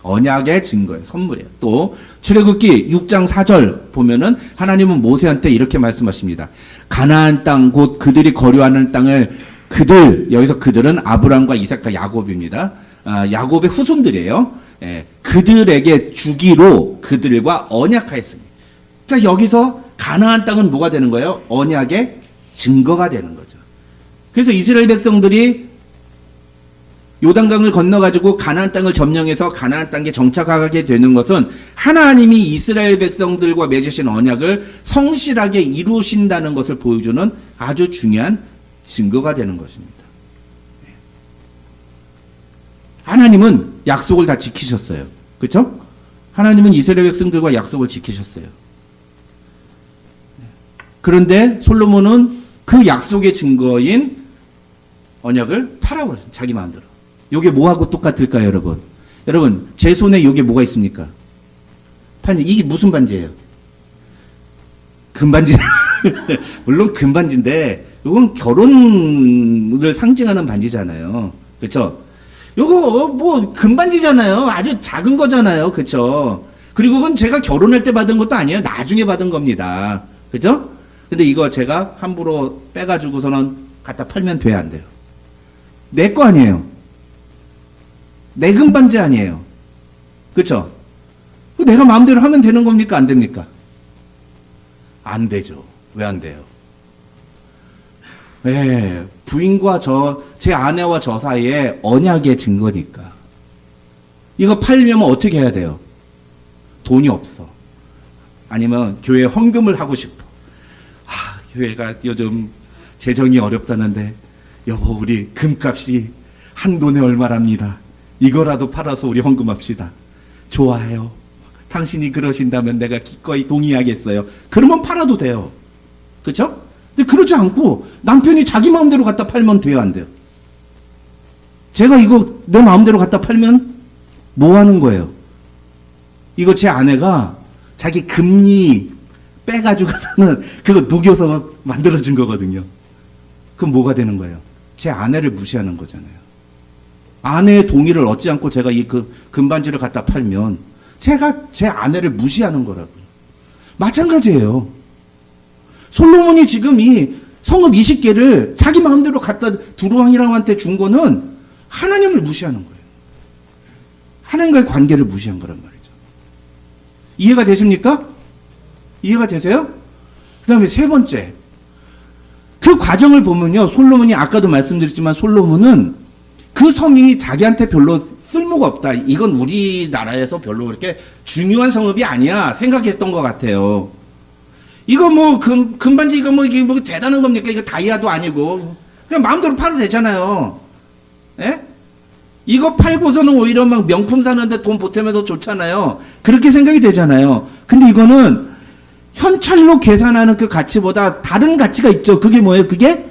언약의 증거예요. 선물이에요. 또 출애굽기 6장 4절 보면은 하나님은 모세한테 이렇게 말씀하십니다. 가나안 땅 곧 그들이 거류하는 땅을 여기서 그들은 아브라함과 이삭과 야곱입니다. 야곱의 후손들이에요. 예, 그들에게 주기로 그들과 언약하였으니. 그러니까 여기서 가나안 땅은 뭐가 되는 거예요? 언약의 증거가 되는 거죠. 그래서 이스라엘 백성들이 요단강을 건너가지고 가나안 땅을 점령해서 가나안 땅에 정착하게 되는 것은 하나님이 이스라엘 백성들과 맺으신 언약을 성실하게 이루신다는 것을 보여주는 아주 중요한 증거가 되는 것입니다. 하나님은 약속을 다 지키셨어요. 그렇죠? 하나님은 이스라엘 백성들과 약속을 지키셨어요. 그런데 솔로몬은 그 약속의 증거인 언약을 팔아버렸어요. 자기 마음대로. 이게 뭐하고 똑같을까요, 여러분? 여러분, 제 손에 이게 뭐가 있습니까? 반지. 이게 무슨 반지예요? 금반지. 물론 금반지인데 이건 결혼을 상징하는 반지잖아요. 그렇죠? 요거 뭐 금반지잖아요. 아주 작은 거잖아요. 그렇죠? 그리고 그건 제가 결혼할 때 받은 것도 아니에요. 나중에 받은 겁니다. 그렇죠? 근데 이거 제가 함부로 빼가지고서는 갖다 팔면 돼, 안 돼요? 내 거 아니에요. 내 금반지 아니에요. 그렇죠? 내가 마음대로 하면 되는 겁니까? 안 됩니까? 안 되죠. 왜 안 돼요? 부인과 제 아내와 저 사이에 언약의 증거니까. 이거 팔려면 어떻게 해야 돼요? 돈이 없어. 아니면 교회 헌금을 하고 싶어. 교회가 요즘 재정이 어렵다는데 여보 우리 금값이 한 돈에 얼마랍니다. 이거라도 팔아서 우리 헌금합시다. 좋아요. 당신이 그러신다면 내가 기꺼이 동의하겠어요. 그러면 팔아도 돼요. 그렇죠? 근데 그러지 않고 남편이 자기 마음대로 갖다 팔면 돼요, 안 돼요? 제가 이거 내 마음대로 갖다 팔면 뭐 하는 거예요? 이거 제 아내가 자기 금리 빼가지고서는 그거 녹여서 만들어준 거거든요. 그럼 뭐가 되는 거예요? 제 아내를 무시하는 거잖아요. 아내의 동의를 얻지 않고 제가 이 금반지를 갖다 팔면 제가 제 아내를 무시하는 거라고요. 마찬가지예요. 솔로몬이 지금 이 성읍 20개를 자기 마음대로 갖다 두루왕이랑한테 준 거는 하나님을 무시하는 거예요. 하나님과의 관계를 무시한 거란 말이죠. 이해가 되십니까? 이해가 되세요? 그 다음에 세 번째. 그 과정을 보면요. 솔로몬이 아까도 말씀드렸지만 솔로몬은 그 성이 자기한테 별로 쓸모가 없다. 이건 우리나라에서 별로 그렇게 중요한 성읍이 아니야. 생각했던 것 같아요. 이거 뭐 금반지 이거 뭐 이게 뭐 대단한 겁니까? 이거 다이아도 아니고. 그냥 마음대로 팔아도 되잖아요. 예? 이거 팔고서는 오히려 막 명품 사는데 돈 보태면 더 좋잖아요. 그렇게 생각이 되잖아요. 근데 이거는 현찰로 계산하는 그 가치보다 다른 가치가 있죠. 그게 뭐예요? 그게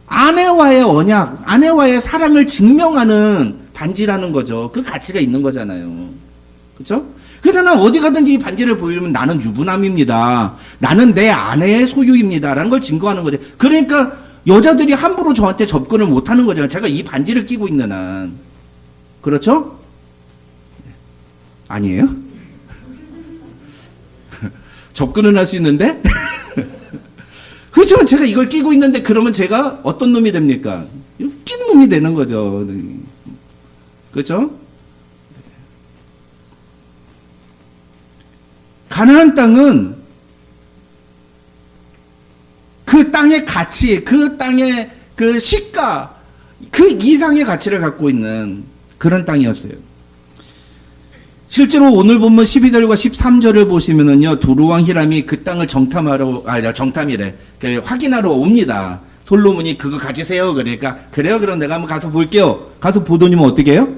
아내와의 언약, 아내와의 사랑을 증명하는 반지라는 거죠. 그 가치가 있는 거잖아요. 그렇죠? 그래서 난 어디 가든지 이 반지를 보이려면 나는 유부남입니다. 나는 내 아내의 소유입니다. 라는 걸 증거하는 거죠. 그러니까 여자들이 함부로 저한테 접근을 못 하는 거잖아요. 제가 이 반지를 끼고 있는 한. 그렇죠? 아니에요? 접근을 할 수 있는데? 그렇지만 제가 이걸 끼고 있는데 그러면 제가 어떤 놈이 됩니까? 웃긴 놈이 되는 거죠. 그렇죠? 가나안 땅은 그 땅의 가치, 그 땅의 그 시가, 그 이상의 가치를 갖고 있는 그런 땅이었어요. 실제로 오늘 본문 12절과 13절을 보시면은요, 두루왕 히람이 그 땅을 정탐이래. 확인하러 옵니다. 솔로몬이 그거 가지세요. 그러니까, 그래요? 그럼 내가 한번 가서 볼게요. 가서 보더니면 어떻게 해요?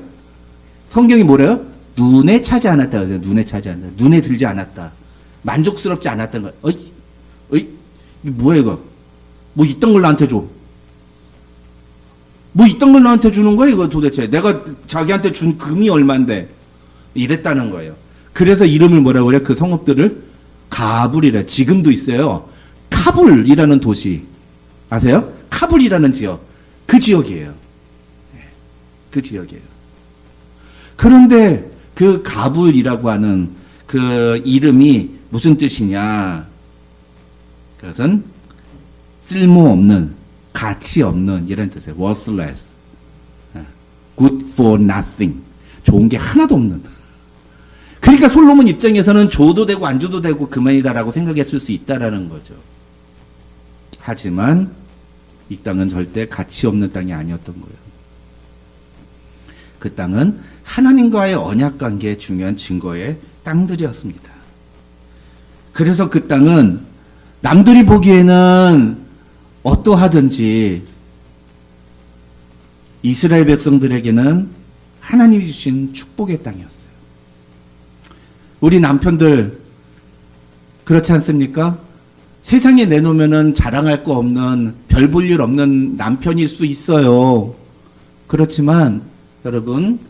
성경이 뭐래요? 눈에 차지 않았다. 그러죠. 눈에 차지 않았다. 눈에 들지 않았다. 만족스럽지 않았다는 거예요. 이게 뭐야, 이거? 뭐 이딴 걸 나한테 줘. 뭐 이딴 걸 나한테 주는 거야, 이거 도대체. 내가 자기한테 준 금이 얼만데. 이랬다는 거예요. 그래서 이름을 뭐라고 그래요? 그 성읍들을 가불이래. 지금도 있어요. 카불이라는 도시. 아세요? 카불이라는 지역. 그 지역이에요. 그 지역이에요. 그런데 그 가불이라고 하는 그 이름이 무슨 뜻이냐? 그것은 쓸모없는, 가치 없는 이런 뜻이에요. worthless. good for nothing. 좋은 게 하나도 없는. 그러니까 솔로몬 입장에서는 줘도 되고 안 줘도 되고 그만이다라고 생각했을 수 있다라는 거죠. 하지만 이 땅은 절대 가치 없는 땅이 아니었던 거예요. 그 땅은 하나님과의 언약 관계의 중요한 증거의 땅들이었습니다. 그래서 그 땅은 남들이 보기에는 어떠하든지 이스라엘 백성들에게는 하나님이 주신 축복의 땅이었어요. 우리 남편들 그렇지 않습니까? 세상에 내놓으면은 자랑할 거 없는, 별 볼 일 없는 남편일 수 있어요. 그렇지만 여러분,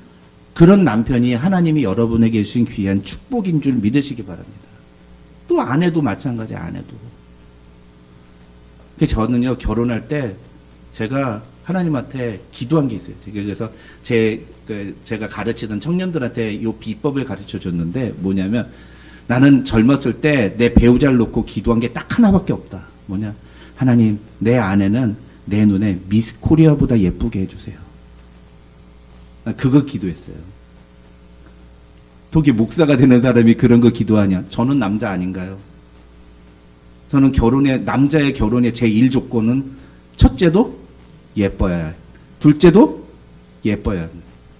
그런 남편이 하나님이 여러분에게 주신 귀한 축복인 줄 믿으시기 바랍니다. 또 아내도 마찬가지, 아내도. 저는요, 결혼할 때 제가 하나님한테 기도한 게 있어요. 그래서 제가 가르치던 청년들한테 이 비법을 가르쳐 줬는데 뭐냐면, 나는 젊었을 때 내 배우자를 놓고 기도한 게 딱 하나밖에 없다. 뭐냐? 하나님, 내 아내는 내 눈에 미스 코리아보다 예쁘게 해주세요. 난 그거 기도했어요. 독일 목사가 되는 사람이 그런 거 기도하냐? 저는 남자 아닌가요? 저는 남자의 결혼의 제1 조건은 첫째도 예뻐야 해. 둘째도 예뻐야 해.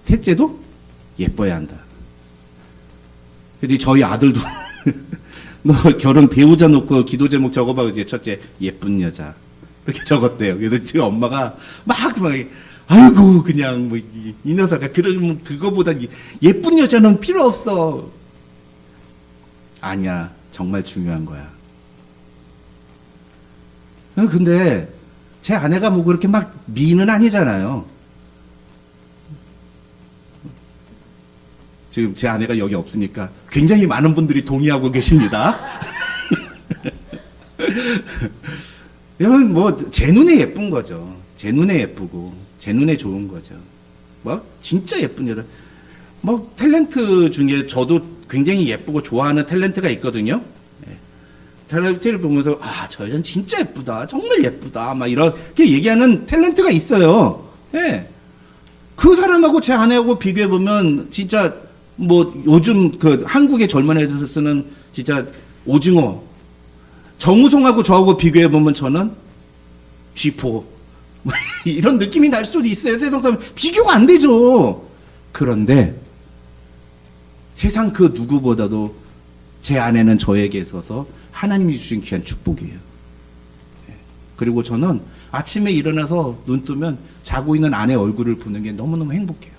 셋째도 예뻐야 한다. 근데 저희 아들도 너 결혼 배우자 놓고 기도 제목 적어봐. 이제 첫째 예쁜 여자 이렇게 적었대요. 그래서 지금 엄마가 막 아이고 그냥 뭐 이 녀석아 그러면 그거보다 예쁜 여자는 필요 없어. 아니야, 정말 중요한 거야. 근데 제 아내가 뭐 그렇게 막 미인은 아니잖아요. 지금 제 아내가 여기 없으니까 굉장히 많은 분들이 동의하고 계십니다. 이건 뭐 제 눈에 예쁜 거죠. 제 눈에 예쁘고 제 눈에 좋은 거죠. 뭐 진짜 예쁜 여자. 뭐 탤런트 중에 저도 굉장히 예쁘고 좋아하는 탤런트가 있거든요. 탤런트를 보면서 저 여자는 진짜 예쁘다, 정말 예쁘다, 막 이렇게 얘기하는 탤런트가 있어요. 예. 그 사람하고 제 아내하고 비교해 보면 진짜 뭐 요즘 그 한국의 젊은 애들 쓰는 진짜 오징어. 정우성하고 저하고 비교해 보면 저는 쥐포 이런 느낌이 날 수도 있어요. 세상 사람 비교가 안 되죠. 그런데 세상 그 누구보다도 제 아내는 저에게 있어서 하나님이 주신 귀한 축복이에요. 그리고 저는 아침에 일어나서 눈 뜨면 자고 있는 아내 얼굴을 보는 게 너무너무 행복해요.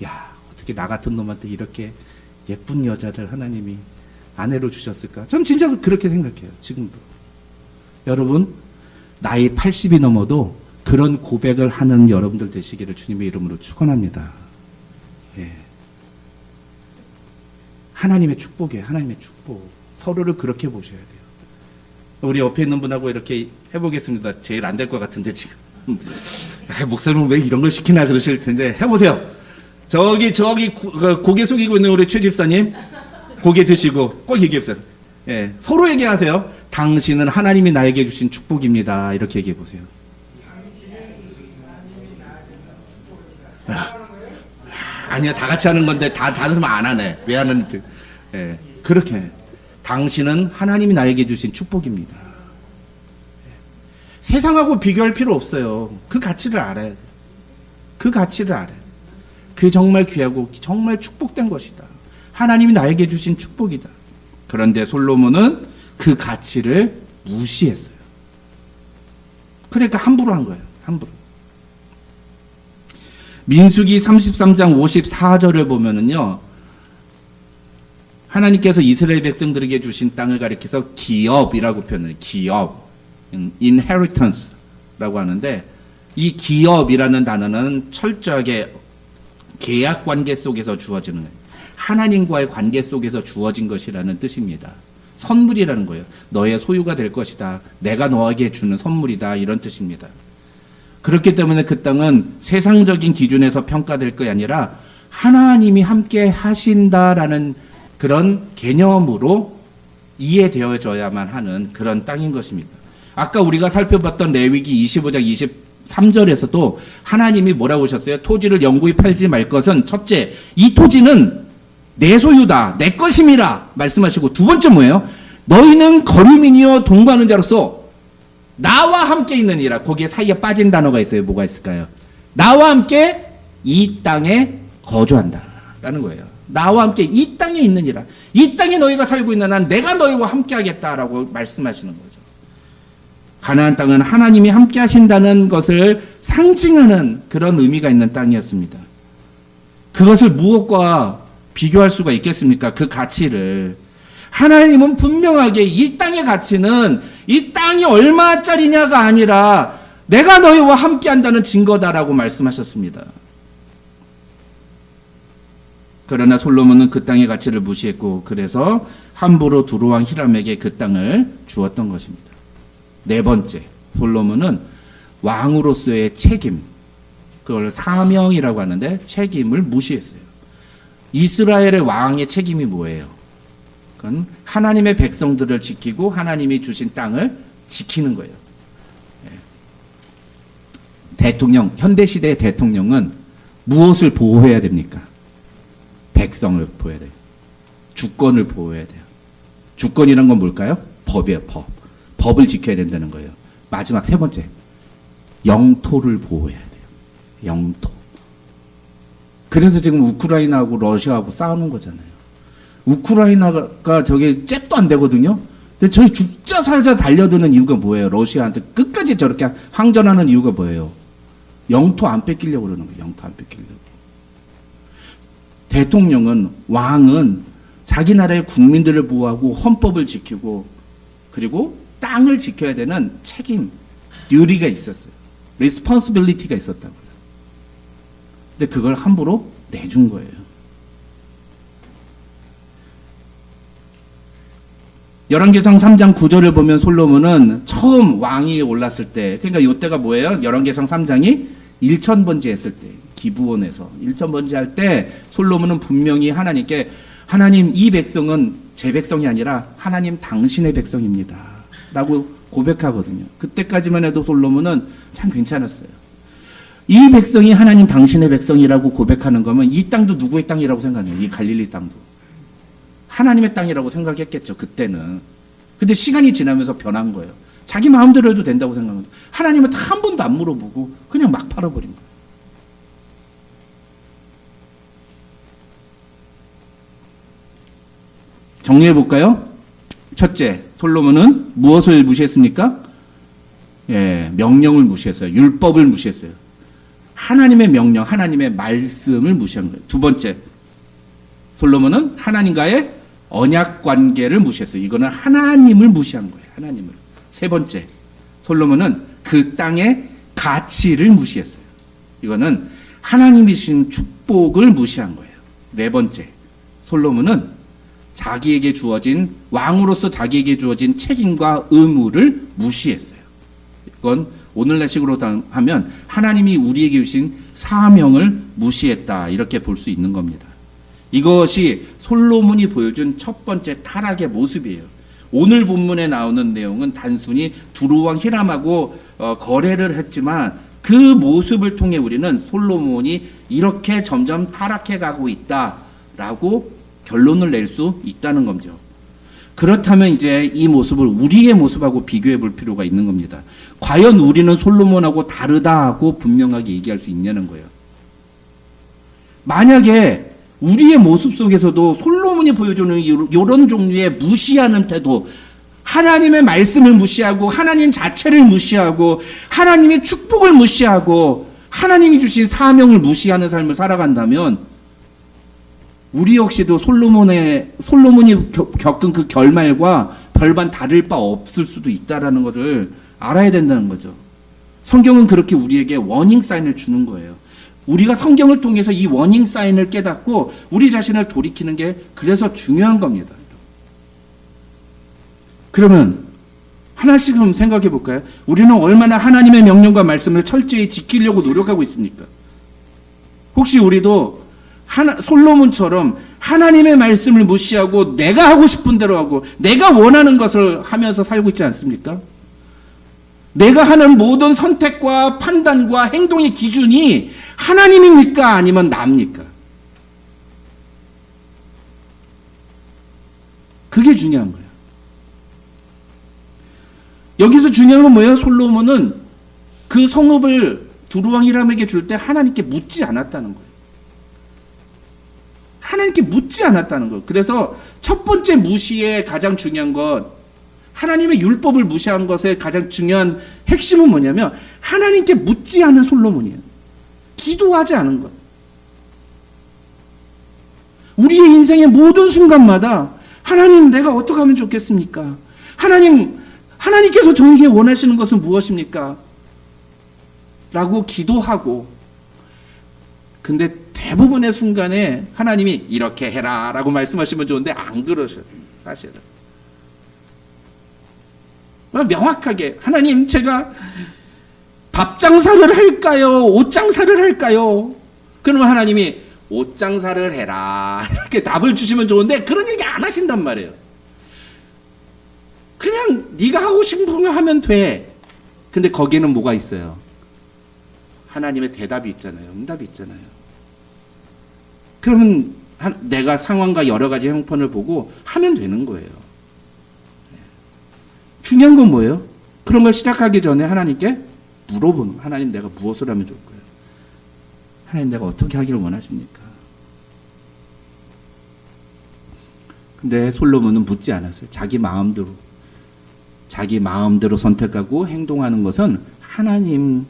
야, 어떻게 나 같은 놈한테 이렇게 예쁜 여자를 하나님이 아내로 주셨을까? 전 진짜 그렇게 생각해요. 지금도. 여러분, 나이 80이 넘어도 그런 고백을 하는 여러분들 되시기를 주님의 이름으로 축원합니다. 예. 하나님의 축복이에요. 하나님의 축복. 서로를 그렇게 보셔야 돼요. 우리 옆에 있는 분하고 이렇게 해보겠습니다. 제일 안 될 것 같은데 지금. 목사님은 왜 이런 걸 시키나 그러실 텐데 해보세요. 저기 고개 숙이고 있는 우리 최 집사님 고개 드시고 꼭 얘기해보세요. 예, 서로 얘기하세요. 당신은 하나님이 나에게 주신 축복입니다. 이렇게 얘기해 보세요. 아니야, 다 같이 하는 건데 다른 사람 안 하네. 왜 하는지. 예, 그렇게 당신은 하나님이 나에게 주신 축복입니다. 세상하고 비교할 필요 없어요. 그 가치를 알아야 돼. 그 가치를 알아야 돼. 그게 정말 귀하고 정말 축복된 것이다. 하나님이 나에게 주신 축복이다. 그런데 솔로몬은 그 가치를 무시했어요. 그러니까 함부로 한 거예요. 함부로. 민수기 33장 54절을 보면은요, 하나님께서 이스라엘 백성들에게 주신 땅을 가리켜서 기업이라고 표현해요. 기업, inheritance라고 하는데, 이 기업이라는 단어는 철저하게 계약 관계 속에서 주어지는 거예요. 하나님과의 관계 속에서 주어진 것이라는 뜻입니다. 선물이라는 거예요. 너의 소유가 될 것이다. 내가 너에게 주는 선물이다. 이런 뜻입니다. 그렇기 때문에 그 땅은 세상적인 기준에서 평가될 것이 아니라 하나님이 함께 하신다라는 그런 개념으로 이해되어져야만 하는 그런 땅인 것입니다. 아까 우리가 살펴봤던 레위기 25장 23절에서도 하나님이 뭐라고 하셨어요? 토지를 영구히 팔지 말 것은 첫째, 이 토지는 내 소유다, 내 것임이라 말씀하시고, 두 번째 뭐예요? 너희는 거류민이여 동거하는 자로서 나와 함께 있느니라. 거기에 사이에 빠진 단어가 있어요. 뭐가 있을까요? 나와 함께 이 땅에 거주한다 라는 거예요. 나와 함께 이 땅에 있느니라. 이 땅에 너희가 살고 있는 한 내가 너희와 함께 하겠다라고 말씀하시는 거죠. 가나안 땅은 하나님이 함께 하신다는 것을 상징하는 그런 의미가 있는 땅이었습니다. 그것을 무엇과 비교할 수가 있겠습니까? 그 가치를. 하나님은 분명하게 이 땅의 가치는 이 땅이 얼마짜리냐가 아니라 내가 너희와 함께 한다는 증거다라고 말씀하셨습니다. 그러나 솔로몬은 그 땅의 가치를 무시했고, 그래서 함부로 두로왕 히람에게 그 땅을 주었던 것입니다. 네 번째, 솔로몬은 왕으로서의 책임, 그걸 사명이라고 하는데 책임을 무시했어요. 이스라엘의 왕의 책임이 뭐예요? 그건 하나님의 백성들을 지키고 하나님이 주신 땅을 지키는 거예요. 대통령, 현대시대의 대통령은 무엇을 보호해야 됩니까? 백성을 보호해야 돼요. 주권을 보호해야 돼요. 주권이란 건 뭘까요? 법이에요, 법. 법을 지켜야 된다는 거예요. 마지막 세 번째, 영토를 보호해야 돼요. 영토. 그래서 지금 우크라이나하고 러시아하고 싸우는 거잖아요. 우크라이나가 저게 잽도 안 되거든요. 근데 저희 죽자 살자 달려드는 이유가 뭐예요? 러시아한테 끝까지 저렇게 항전하는 이유가 뭐예요? 영토 안 뺏기려고 그러는 거예요. 영토 안 뺏기려고. 대통령은, 왕은 자기 나라의 국민들을 보호하고 헌법을 지키고 그리고 땅을 지켜야 되는 책임, 듀리가 있었어요. 리스폰시빌리티가 있었다고요. 근데 그걸 함부로 내준 거예요. 열왕기상 3장 9절을 보면 솔로몬은 처음 왕위에 올랐을 때, 그러니까 이때가 뭐예요? 열왕기상 3장이 1000번째 했을 때, 기브온에서 1000번째 할 때 솔로몬은 분명히 하나님께, 하나님 이 백성은 제 백성이 아니라 하나님 당신의 백성입니다 라고 고백하거든요. 그때까지만 해도 솔로몬은 참 괜찮았어요. 이 백성이 하나님 당신의 백성이라고 고백하는 거면 이 땅도 누구의 땅이라고 생각해요? 이 갈릴리 땅도 하나님의 땅이라고 생각했겠죠, 그때는. 근데 시간이 지나면서 변한 거예요. 자기 마음대로 해도 된다고 생각합니다. 하나님은 한 번도 안 물어보고 그냥 막 팔아버린 거예요. 정리해 볼까요? 첫째, 솔로몬은 무엇을 무시했습니까? 예, 명령을 무시했어요. 율법을 무시했어요. 하나님의 명령, 하나님의 말씀을 무시한 거예요. 두 번째, 솔로몬은 하나님과의 언약 관계를 무시했어요. 이거는 하나님을 무시한 거예요. 하나님을. 세 번째, 솔로몬은 그 땅의 가치를 무시했어요. 이거는 하나님이 주신 축복을 무시한 거예요. 네 번째, 솔로몬은 자기에게 주어진, 왕으로서 자기에게 주어진 책임과 의무를 무시했어요. 이건 오늘날식으로 하면 하나님이 우리에게 주신 사명을 무시했다, 이렇게 볼 수 있는 겁니다. 이것이 솔로몬이 보여준 첫 번째 타락의 모습이에요. 오늘 본문에 나오는 내용은 단순히 두루왕 히람하고 거래를 했지만 그 모습을 통해 우리는 솔로몬이 이렇게 점점 타락해 가고 있다라고 결론을 낼 수 있다는 거죠. 그렇다면 이제 이 모습을 우리의 모습하고 비교해 볼 필요가 있는 겁니다. 과연 우리는 솔로몬하고 다르다고 분명하게 얘기할 수 있냐는 거예요. 만약에 우리의 모습 속에서도 솔로몬이 보여주는 이런 종류의 무시하는 태도, 하나님의 말씀을 무시하고 하나님 자체를 무시하고 하나님의 축복을 무시하고 하나님이 주신 사명을 무시하는 삶을 살아간다면 우리 역시도 솔로몬이 겪은 그 결말과 별반 다를 바 없을 수도 있다라는 것을 알아야 된다는 거죠. 성경은 그렇게 우리에게 워닝 사인을 주는 거예요. 우리가 성경을 통해서 이 워닝 사인을 깨닫고 우리 자신을 돌이키는 게 그래서 중요한 겁니다. 그러면 하나씩 좀 생각해 볼까요? 우리는 얼마나 하나님의 명령과 말씀을 철저히 지키려고 노력하고 있습니까? 혹시 우리도 솔로몬처럼 하나님의 말씀을 무시하고 내가 하고 싶은 대로 하고 내가 원하는 것을 하면서 살고 있지 않습니까? 내가 하는 모든 선택과 판단과 행동의 기준이 하나님입니까? 아니면 나입니까? 그게 중요한 거예요. 여기서 중요한 건 뭐예요? 솔로몬은 그 성읍을 두루왕 히람에게 줄 때 하나님께 묻지 않았다는 거예요. 하나님께 묻지 않았다는 거예요. 그래서 첫 번째 무시의 가장 중요한 것, 하나님의 율법을 무시한 것의 가장 중요한 핵심은 뭐냐면 하나님께 묻지 않은 솔로몬이에요. 기도하지 않은 것. 우리의 인생의 모든 순간마다 하나님, 내가 어떻게 하면 좋겠습니까? 하나님께서 저에게 원하시는 것은 무엇입니까? 라고 기도하고, 근데 대부분의 순간에 하나님이 이렇게 해라 라고 말씀하시면 좋은데 안 그러셔요. 사실은 명확하게 하나님, 제가 밥 장사를 할까요? 옷 장사를 할까요? 그러면 하나님이 옷 장사를 해라 이렇게 답을 주시면 좋은데 그런 얘기 안 하신단 말이에요. 그냥 네가 하고 싶은 거 하면 돼. 근데 거기에는 뭐가 있어요? 하나님의 대답이 있잖아요. 응답이 있잖아요. 그러면 내가 상황과 여러 가지 형편을 보고 하면 되는 거예요. 중요한 건 뭐예요? 그런 걸 시작하기 전에 하나님께 물어보는 거예요. 하나님, 내가 무엇을 하면 좋을까요? 하나님 내가 어떻게 하기를 원하십니까? 근데 솔로몬은 묻지 않았어요. 자기 마음대로 선택하고 행동하는 것은 하나님의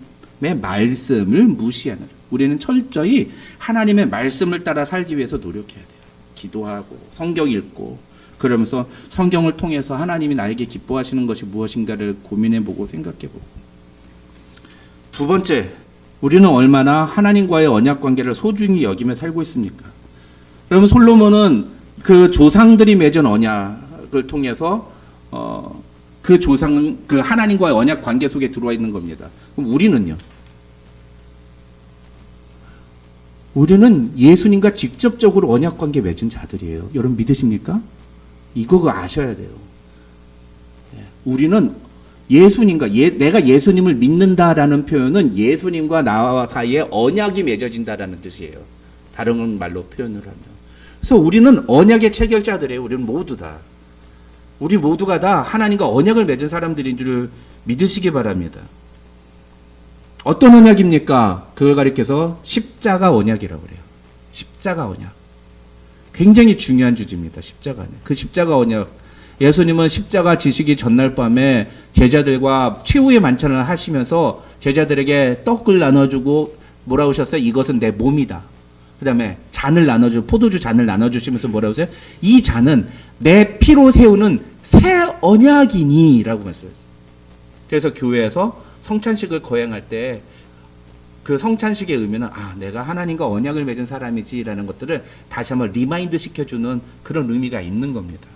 말씀을 무시하는 거예요. 우리는 철저히 하나님의 말씀을 따라 살기 위해서 노력해야 돼요. 기도하고 성경 읽고 그러면서 성경을 통해서 하나님이 나에게 기뻐하시는 것이 무엇인가를 고민해보고 생각해보고. 두 번째, 우리는 얼마나 하나님과의 언약 관계를 소중히 여기며 살고 있습니까? 그러면 솔로몬은 그 조상들이 맺은 언약을 통해서 그 하나님과의 언약 관계 속에 들어와 있는 겁니다. 그럼 우리는요? 우리는 예수님과 직접적으로 언약 관계 맺은 자들이에요. 여러분 믿으십니까? 이거 아셔야 돼요. 우리는 예수님과 내가 예수님을 믿는다라는 표현은 예수님과 나와 사이에 언약이 맺어진다라는 뜻이에요. 다른 말로 표현을 하면. 그래서 우리는 언약의 체결자들이에요. 우리는 모두 다. 우리 모두가 다 하나님과 언약을 맺은 사람들인 줄 믿으시기 바랍니다. 어떤 언약입니까? 그걸 가리켜서 십자가 언약이라고 그래요. 십자가 언약. 굉장히 중요한 주제입니다. 십자가 언약. 그 십자가 언약. 예수님은 십자가 지시기 전날 밤에 제자들과 최후의 만찬을 하시면서 제자들에게 떡을 나눠주고 뭐라고 하셨어요? 이것은 내 몸이다. 그 다음에 잔을 나눠주고 포도주 잔을 나눠주시면서 뭐라고 하세요? 이 잔은 내 피로 세우는 새 언약이니 라고 말씀하셨어요. 그래서 교회에서 성찬식을 거행할 때 그 성찬식의 의미는 내가 하나님과 언약을 맺은 사람이지라는 것들을 다시 한번 리마인드 시켜주는 그런 의미가 있는 겁니다.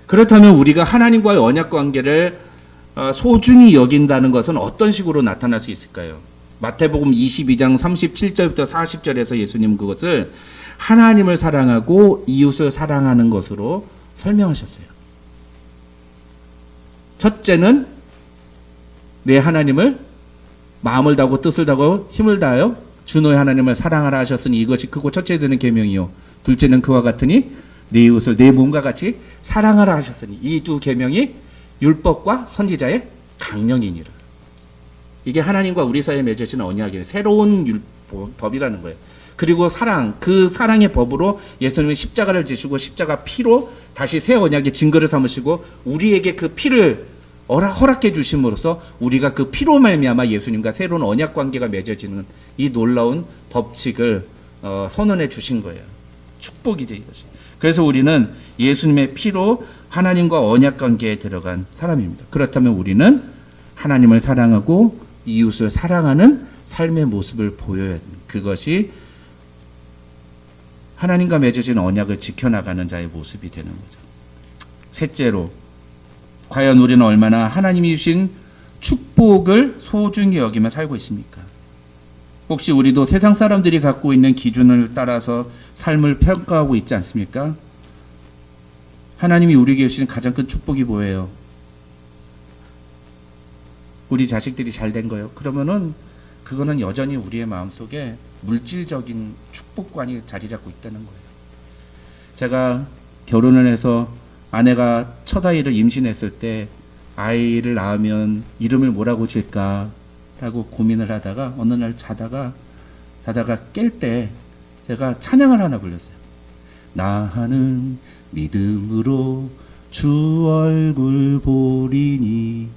그렇다면 우리가 하나님과의 언약 관계를 소중히 여긴다는 것은 어떤 식으로 나타날 수 있을까요? 마태복음 22장 37절부터 40절에서 예수님 그것을 하나님을 사랑하고 이웃을 사랑하는 것으로 설명하셨어요. 첫째는 내 하나님을 마음을 다하고 뜻을 다하고 힘을 다하여 주 너의 하나님을 사랑하라 하셨으니 이것이 크고 첫째 되는 계명이요 둘째는 그와 같으니 내 이웃을 내 몸과 같이 사랑하라 하셨으니 이 두 계명이 율법과 선지자의 강령이니라. 이게 하나님과 우리 사이에 맺어진 언약이에요. 새로운 법이라는 거예요. 그리고 사랑, 그 사랑의 법으로 예수님은 십자가를 지시고 십자가 피로 다시 새 언약의 증거를 삼으시고 우리에게 그 피를 허락해 주심으로써 우리가 그 피로 말미암아 예수님과 새로운 언약 관계가 맺어지는 이 놀라운 법칙을 선언해 주신 거예요. 축복이죠, 이것이. 그래서 우리는 예수님의 피로 하나님과 언약 관계에 들어간 사람입니다. 그렇다면 우리는 하나님을 사랑하고 이웃을 사랑하는 삶의 모습을 보여야 됩니다. 그것이 하나님과 맺어진 언약을 지켜나가는 자의 모습이 되는 거죠. 셋째로, 과연 우리는 얼마나 하나님이 주신 축복을 소중히 여기며 살고 있습니까? 혹시 우리도 세상 사람들이 갖고 있는 기준을 따라서 삶을 평가하고 있지 않습니까? 하나님이 우리에게 주신 가장 큰 축복이 뭐예요? 우리 자식들이 잘 된 거예요. 그러면은 그거는 여전히 우리의 마음속에 물질적인 축복관이 자리 잡고 있다는 거예요. 제가 결혼을 해서 아내가 첫 아이를 임신했을 때 아이를 낳으면 이름을 뭐라고 지을까라고 고민을 하다가 어느 날 자다가 깰 때 제가 찬양을 하나 불렀어요. 나는 믿음으로 주 얼굴 보리니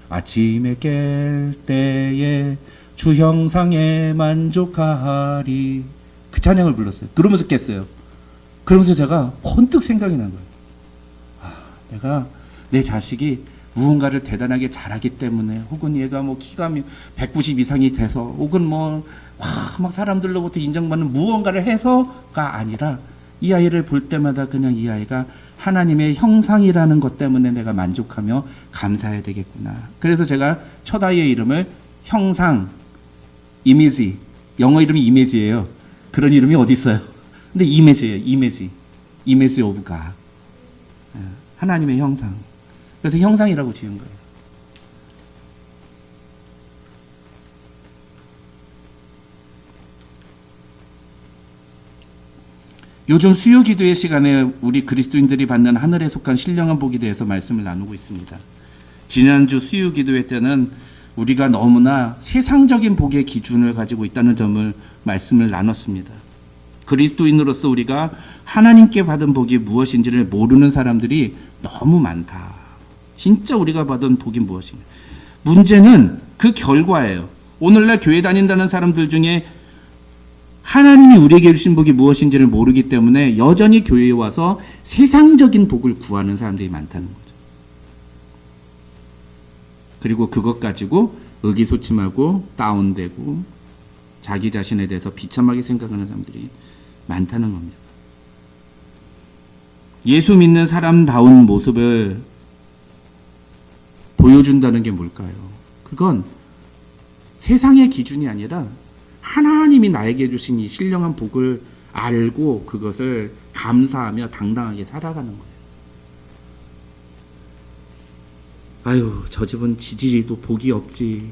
아침에 깰 때에 주 형상에 만족하리. 그 찬양을 불렀어요. 그러면서 깼어요. 그러면서 제가 번뜩 생각이 난 거예요. 내가 내 자식이 무언가를 대단하게 잘하기 때문에 혹은 얘가 뭐 키가 190 이상이 돼서 혹은 막 사람들로부터 인정받는 무언가를 해서가 아니라 이 아이를 볼 때마다 그냥 이 아이가 하나님의 형상이라는 것 때문에 내가 만족하며 감사해야 되겠구나. 그래서 제가 첫 아이의 이름을 형상, 이미지, 영어 이름이 이미지예요. 그런 이름이 어디 있어요? 근데 이미지예요. 이미지 오브 갓. 하나님의 형상. 그래서 형상이라고 지은 거예요. 요즘 수요 기도의 시간에 우리 그리스도인들이 받는 하늘에 속한 신령한 복에 대해서 말씀을 나누고 있습니다. 지난주 수요 기도회 때는 우리가 너무나 세상적인 복의 기준을 가지고 있다는 점을 말씀을 나눴습니다. 그리스도인으로서 우리가 하나님께 받은 복이 무엇인지를 모르는 사람들이 너무 많다. 진짜 우리가 받은 복이 무엇인가? 문제는 그 결과예요. 오늘날 교회 다닌다는 사람들 중에 하나님이 우리에게 주신 복이 무엇인지를 모르기 때문에 여전히 교회에 와서 세상적인 복을 구하는 사람들이 많다는 거죠. 그리고 그것 가지고 의기소침하고 다운되고 자기 자신에 대해서 비참하게 생각하는 사람들이 많다는 겁니다. 예수 믿는 사람다운 모습을 보여준다는 게 뭘까요? 그건 세상의 기준이 아니라 하나님이 나에게 주신 이 신령한 복을 알고 그것을 감사하며 당당하게 살아가는 거예요. 아유, 저 집은 지지리도 복이 없지.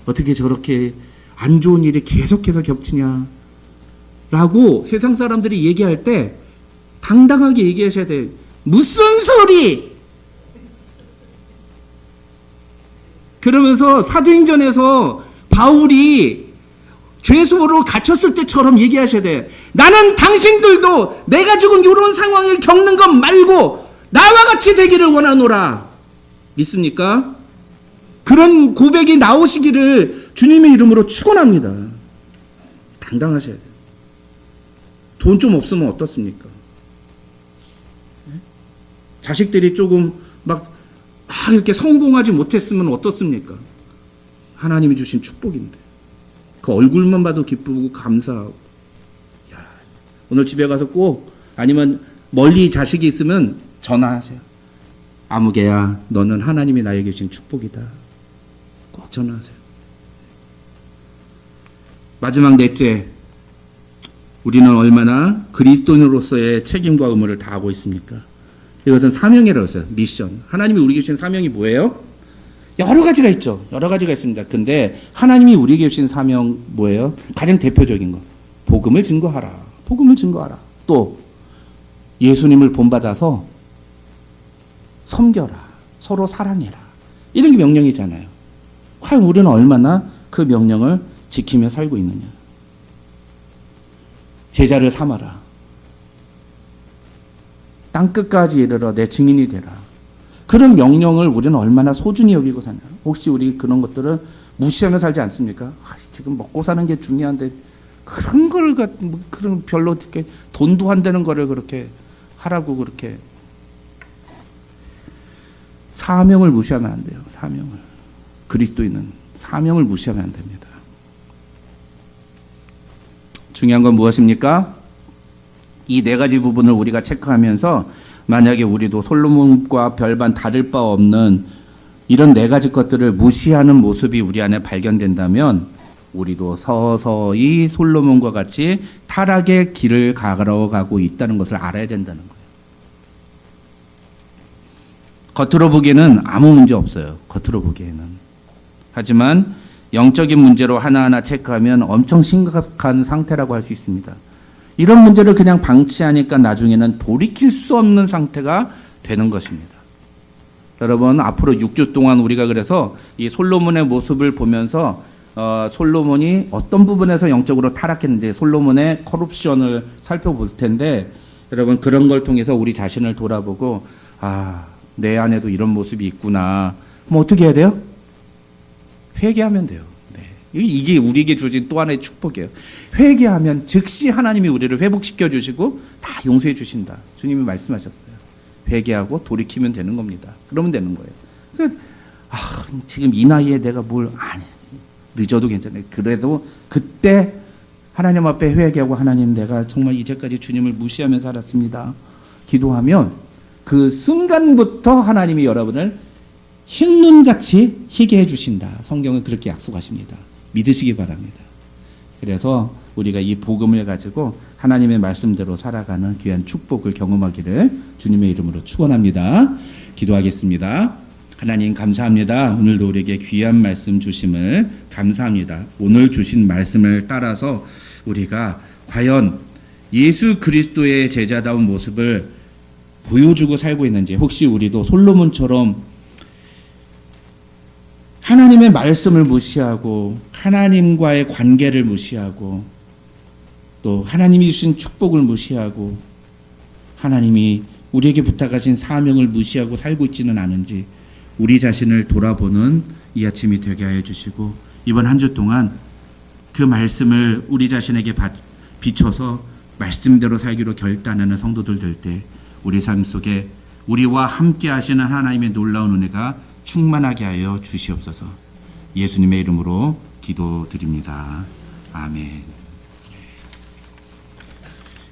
어떻게 저렇게 안 좋은 일이 계속해서 겹치냐. 라고 세상 사람들이 얘기할 때 당당하게 얘기하셔야 돼요. 무슨 소리! 그러면서 사도행전에서 바울이 죄수로 갇혔을 때처럼 얘기하셔야 돼. 나는 당신들도 내가 지금 이런 상황을 겪는 것 말고 나와 같이 되기를 원하노라. 믿습니까? 그런 고백이 나오시기를 주님의 이름으로 축원합니다. 당당하셔야 돼요. 돈 좀 없으면 어떻습니까? 자식들이 조금 막 이렇게 성공하지 못했으면 어떻습니까? 하나님이 주신 축복인데 그 얼굴만 봐도 기쁘고 감사하고. 야, 오늘 집에 가서 꼭 아니면 멀리 자식이 있으면 전화하세요. 아무개야, 너는 하나님이 나에게 주신 축복이다. 꼭 전화하세요. 마지막 넷째, 우리는 얼마나 그리스도인으로서의 책임과 의무를 다하고 있습니까? 이것은 사명이라고 했어요. 미션. 하나님이 우리에게 주신 사명이 뭐예요? 여러 가지가 있죠. 여러 가지가 있습니다. 근데 하나님이 우리에게 주신 사명 뭐예요? 가장 대표적인 거. 복음을 증거하라. 복음을 증거하라. 또 예수님을 본받아서 섬겨라. 서로 사랑해라. 이런 게 명령이잖아요. 과연 우리는 얼마나 그 명령을 지키며 살고 있느냐. 제자를 삼아라. 땅끝까지 이르러 내 증인이 되라. 그런 명령을 우리는 얼마나 소중히 여기고 사냐. 혹시 우리 그런 것들을 무시하며 살지 않습니까? 지금 먹고 사는 게 중요한데 그런 걸 그런 별로 어떻게 돈도 안 되는 거를 그렇게 하라고 그렇게. 사명을 무시하면 안 돼요. 사명을. 그리스도인은 사명을 무시하면 안 됩니다. 중요한 건 무엇입니까? 이 네 가지 부분을 우리가 체크하면서 만약에 우리도 솔로몬과 별반 다를 바 없는 이런 네 가지 것들을 무시하는 모습이 우리 안에 발견된다면 우리도 서서히 솔로몬과 같이 타락의 길을 걸어가고 있다는 것을 알아야 된다는 거예요. 겉으로 보기에는 아무 문제 없어요. 겉으로 보기에는. 하지만 영적인 문제로 하나하나 체크하면 엄청 심각한 상태라고 할 수 있습니다. 이런 문제를 그냥 방치하니까 나중에는 돌이킬 수 없는 상태가 되는 것입니다. 여러분, 앞으로 6주 동안 우리가 그래서 이 솔로몬의 모습을 보면서 솔로몬이 어떤 부분에서 영적으로 타락했는지 솔로몬의 커럽션을 살펴볼 텐데, 여러분 그런 걸 통해서 우리 자신을 돌아보고 내 안에도 이런 모습이 있구나. 그럼 어떻게 해야 돼요? 회개하면 돼요. 네. 이게 우리에게 주어진 또 하나의 축복이에요. 회개하면 즉시 하나님이 우리를 회복시켜 주시고 다 용서해 주신다. 주님이 말씀하셨어요. 회개하고 돌이키면 되는 겁니다. 그러면 되는 거예요. 그래서 지금 이 나이에 내가 뭘 안 해. 늦어도 괜찮아요. 그래도 그때 하나님 앞에 회개하고 하나님 내가 정말 이제까지 주님을 무시하며 살았습니다. 기도하면 그 순간부터 하나님이 여러분을 흰눈같이 희게 해주신다. 성경은 그렇게 약속하십니다. 믿으시기 바랍니다. 그래서 우리가 이 복음을 가지고 하나님의 말씀대로 살아가는 귀한 축복을 경험하기를 주님의 이름으로 축원합니다. 기도하겠습니다. 하나님 감사합니다. 오늘도 우리에게 귀한 말씀 주심을 감사합니다. 오늘 주신 말씀을 따라서 우리가 과연 예수 그리스도의 제자다운 모습을 보여주고 살고 있는지, 혹시 우리도 솔로몬처럼 하나님의 말씀을 무시하고 하나님과의 관계를 무시하고 또 하나님이 주신 축복을 무시하고 하나님이 우리에게 부탁하신 사명을 무시하고 살고 있지는 않은지 우리 자신을 돌아보는 이 아침이 되게 하여 주시고 이번 한 주 동안 그 말씀을 우리 자신에게 비춰서 말씀대로 살기로 결단하는 성도들 될 때 우리 삶 속에 우리와 함께 하시는 하나님의 놀라운 은혜가 충만하게 하여 주시옵소서. 예수님의 이름으로 기도드립니다. 아멘.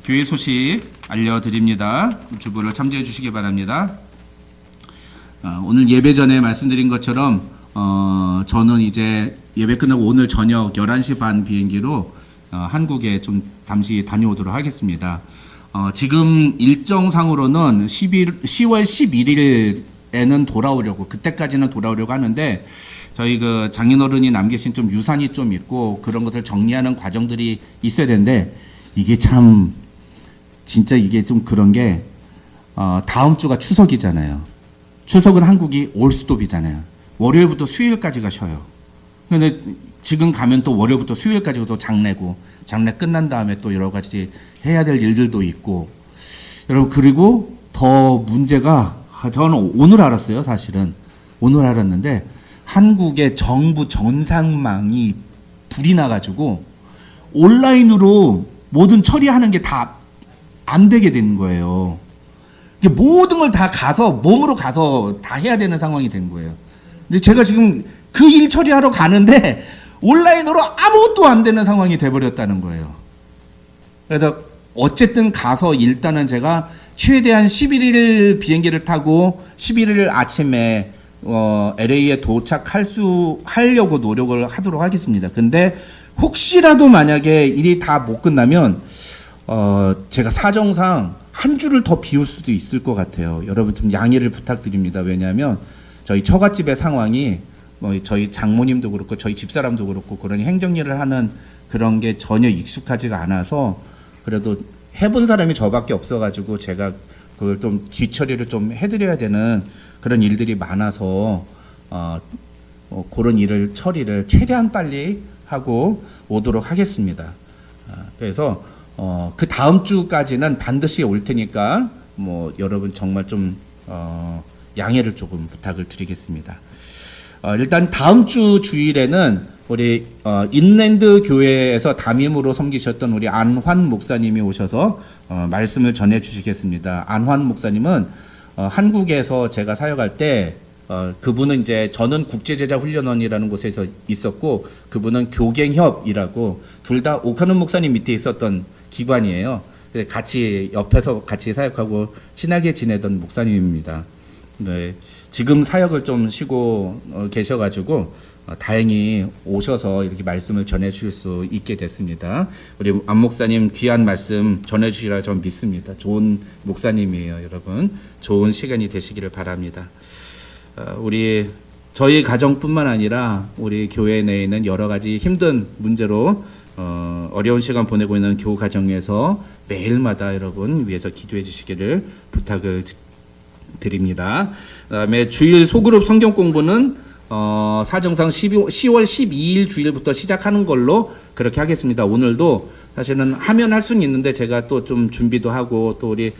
교회 소식 알려드립니다. 주보를 참조해 주시기 바랍니다. 오늘 예배 전에 말씀드린 것처럼 저는 이제 예배 끝나고 오늘 저녁 11시 반 비행기로 한국에 좀 잠시 다녀오도록 하겠습니다. 지금 일정상으로는 10월 11일에는 돌아오려고 그때까지는 돌아오려고 하는데 저희 그 장인어른이 남기신 좀 유산이 좀 있고 그런 것들 정리하는 과정들이 있어야 되는데 이게 참 진짜 이게 좀 그런 게 다음 주가 추석이잖아요. 추석은 한국이 올스톱이잖아요. 월요일부터 수요일까지가 쉬어요. 근데 지금 가면 또 월요일부터 수요일까지 또 장례고 장례 끝난 다음에 또 여러 가지 해야 될 일들도 있고 여러분 그리고 더 문제가 저는 오늘 알았어요. 사실은 오늘 알았는데 한국의 정부 전산망이 불이 나가지고 온라인으로 모든 처리하는 게 다 안 되게 된 거예요. 모든 걸 다 가서 몸으로 가서 다 해야 되는 상황이 된 거예요. 근데 제가 지금 그 일 처리하러 가는데 온라인으로 아무것도 안 되는 상황이 돼버렸다는 거예요. 그래서 어쨌든 가서 일단은 제가 최대한 11일 비행기를 타고 11일 아침에 LA에 하려고 노력을 하도록 하겠습니다. 근데 혹시라도 만약에 일이 다 못 끝나면 제가 사정상 한 주를 더 비울 수도 있을 것 같아요. 여러분 좀 양해를 부탁드립니다. 왜냐하면 저희 처갓집의 상황이 저희 장모님도 그렇고 저희 집사람도 그렇고 그러니 행정일을 하는 그런 게 전혀 익숙하지가 않아서 그래도 해본 사람이 저밖에 없어가지고 제가 그걸 좀 뒤처리를 좀 해드려야 되는 그런 일들이 많아서 그런 일을 처리를 최대한 빨리 하고 오도록 하겠습니다. 그래서 그 다음 주까지는 반드시 올 테니까 여러분 정말 좀 양해를 조금 부탁을 드리겠습니다. 일단 다음 주 주일에는 우리 인랜드 교회에서 담임으로 섬기셨던 우리 안환 목사님이 오셔서 말씀을 전해 주시겠습니다. 안환 목사님은 한국에서 제가 사역할 때 그분은 이제 저는 국제제자훈련원이라는 곳에서 있었고 그분은 교갱협이라고 둘 다 오카는 목사님 밑에 있었던 기관이에요. 같이 옆에서 같이 사역하고 친하게 지내던 목사님입니다. 네, 지금 사역을 좀 쉬고 계셔가지고 다행히 오셔서 이렇게 말씀을 전해주실 수 있게 됐습니다. 우리 안 목사님 귀한 말씀 전해주시라 전 믿습니다. 좋은 목사님이에요, 여러분. 좋은 시간이 되시기를 바랍니다. 저희 가정뿐만 아니라 우리 교회 내에 있는 여러 가지 힘든 문제로 어려운 시간 보내고 있는 교우 가정에서 매일마다 여러분 위해서 기도해 주시기를 부탁을 드립니다. 그다음에 주일 소그룹 성경 공부는 사정상 10월 12일 주일부터 시작하는 걸로 그렇게 하겠습니다. 오늘도 사실은 하면 할 수는 있는데 제가 또 좀 준비도 하고 또 우리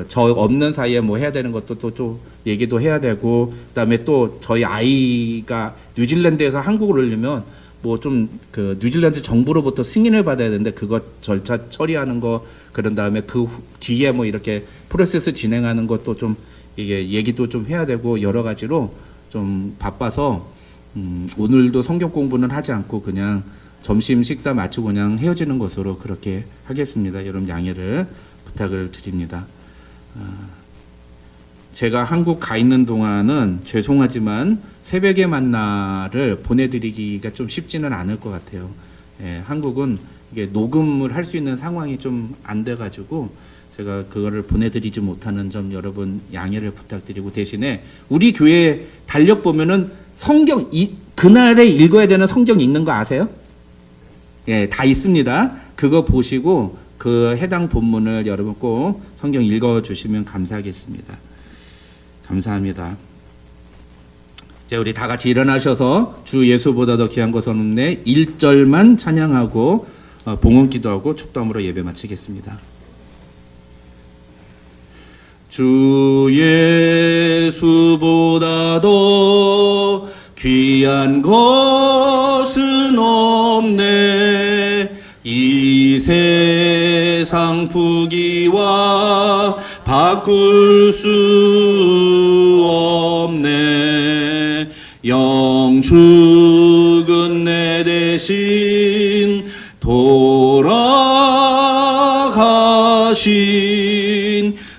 저 없는 사이에 뭐 해야 되는 것도 또 좀 얘기도 해야 되고 그다음에 또 저희 아이가 뉴질랜드에서 한국을 오려면 뭐 좀 그 뉴질랜드 정부로부터 승인을 받아야 되는데 그거 절차 처리하는 거 그런 다음에 그 뒤에 뭐 이렇게 프로세스 진행하는 것도 좀 이게 얘기도 좀 해야 되고 여러 가지로 좀 바빠서 오늘도 성경 공부는 하지 않고 그냥 점심 식사 마치고 그냥 헤어지는 것으로 그렇게 하겠습니다. 여러분 양해를 부탁을 드립니다. 제가 한국 가 있는 동안은 죄송하지만 새벽의 만나를 보내드리기가 좀 쉽지는 않을 것 같아요. 한국은 이게 녹음을 할 수 있는 상황이 좀 안 돼가지고 제가 그거를 보내드리지 못하는 점 여러분 양해를 부탁드리고 대신에 우리 교회 달력 보면은 성경 그날에 읽어야 되는 성경 있는 거 아세요? 예, 다 있습니다. 그거 보시고 그 해당 본문을 여러분 꼭 성경 읽어주시면 감사하겠습니다. 감사합니다. 자, 우리 다 같이 일어나셔서 주 예수보다 더 귀한 것은 없네 1절만 찬양하고 봉헌 기도하고 축도함으로 예배 마치겠습니다. 주 예수보다 더 귀한 것은 없네 이 세상 부귀와 바꿀 수 없네 영축은 내 대신 돌아가신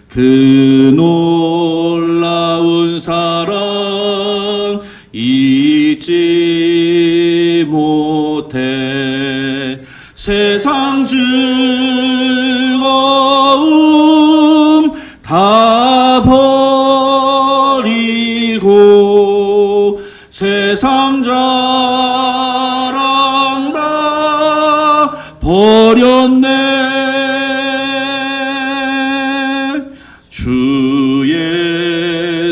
그 놀라운 사랑 잊지 못해 세상 즐거움 다 버리고 세상 자랑 다 버렸네 주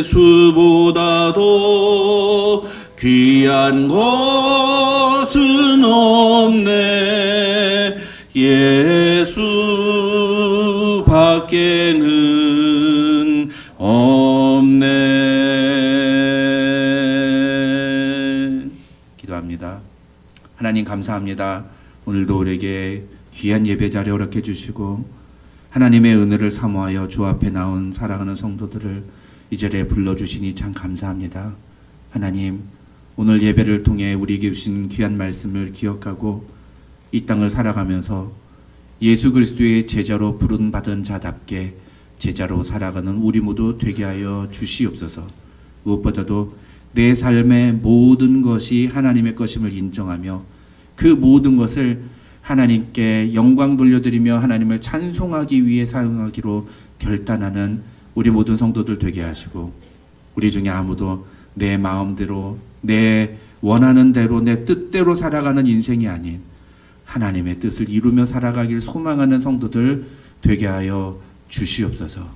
예수보다 더 귀한 것은 없네 예수 밖에는 없네. 기도합니다. 하나님 감사합니다. 오늘도 우리에게 귀한 예배 자리 허락해 주시고 하나님의 은혜를 사모하여 주 앞에 나온 사랑하는 성도들을 이 자리에 불러주시니 참 감사합니다. 하나님 오늘 예배를 통해 우리에게 주신 귀한 말씀을 기억하고 이 땅을 살아가면서 예수 그리스도의 제자로 부름받은 자답게 제자로 살아가는 우리 모두 되게 하여 주시옵소서. 무엇보다도 내 삶의 모든 것이 하나님의 것임을 인정하며 그 모든 것을 하나님께 영광 돌려드리며 하나님을 찬송하기 위해 사용하기로 결단하는 우리 모든 성도들 되게 하시고 우리 중에 아무도 내 마음대로 내 원하는 대로 내 뜻대로 살아가는 인생이 아닌 하나님의 뜻을 이루며 살아가길 소망하는 성도들 되게 하여 주시옵소서.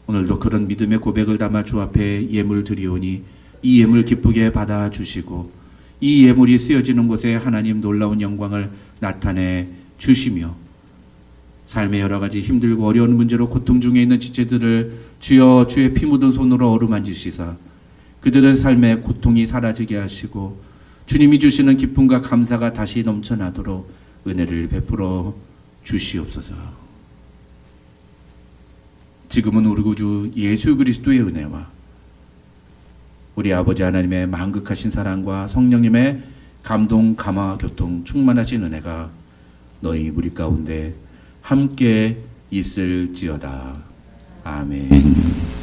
오늘도 그런 믿음의 고백을 담아 주 앞에 예물 드리오니 이 예물 기쁘게 받아주시고 이 예물이 쓰여지는 곳에 하나님 놀라운 영광을 나타내 주시며 삶의 여러 가지 힘들고 어려운 문제로 고통 중에 있는 지체들을 주여 주의 피 묻은 손으로 어루만지시사 그들의 삶의 고통이 사라지게 하시고 주님이 주시는 기쁨과 감사가 다시 넘쳐나도록 은혜를 베풀어 주시옵소서. 지금은 우리 구주 예수 그리스도의 은혜와 우리 아버지 하나님의 만극하신 사랑과 성령님의 감동, 감화, 교통, 충만하신 은혜가 너희 무리 가운데 함께 있을지어다. 아멘.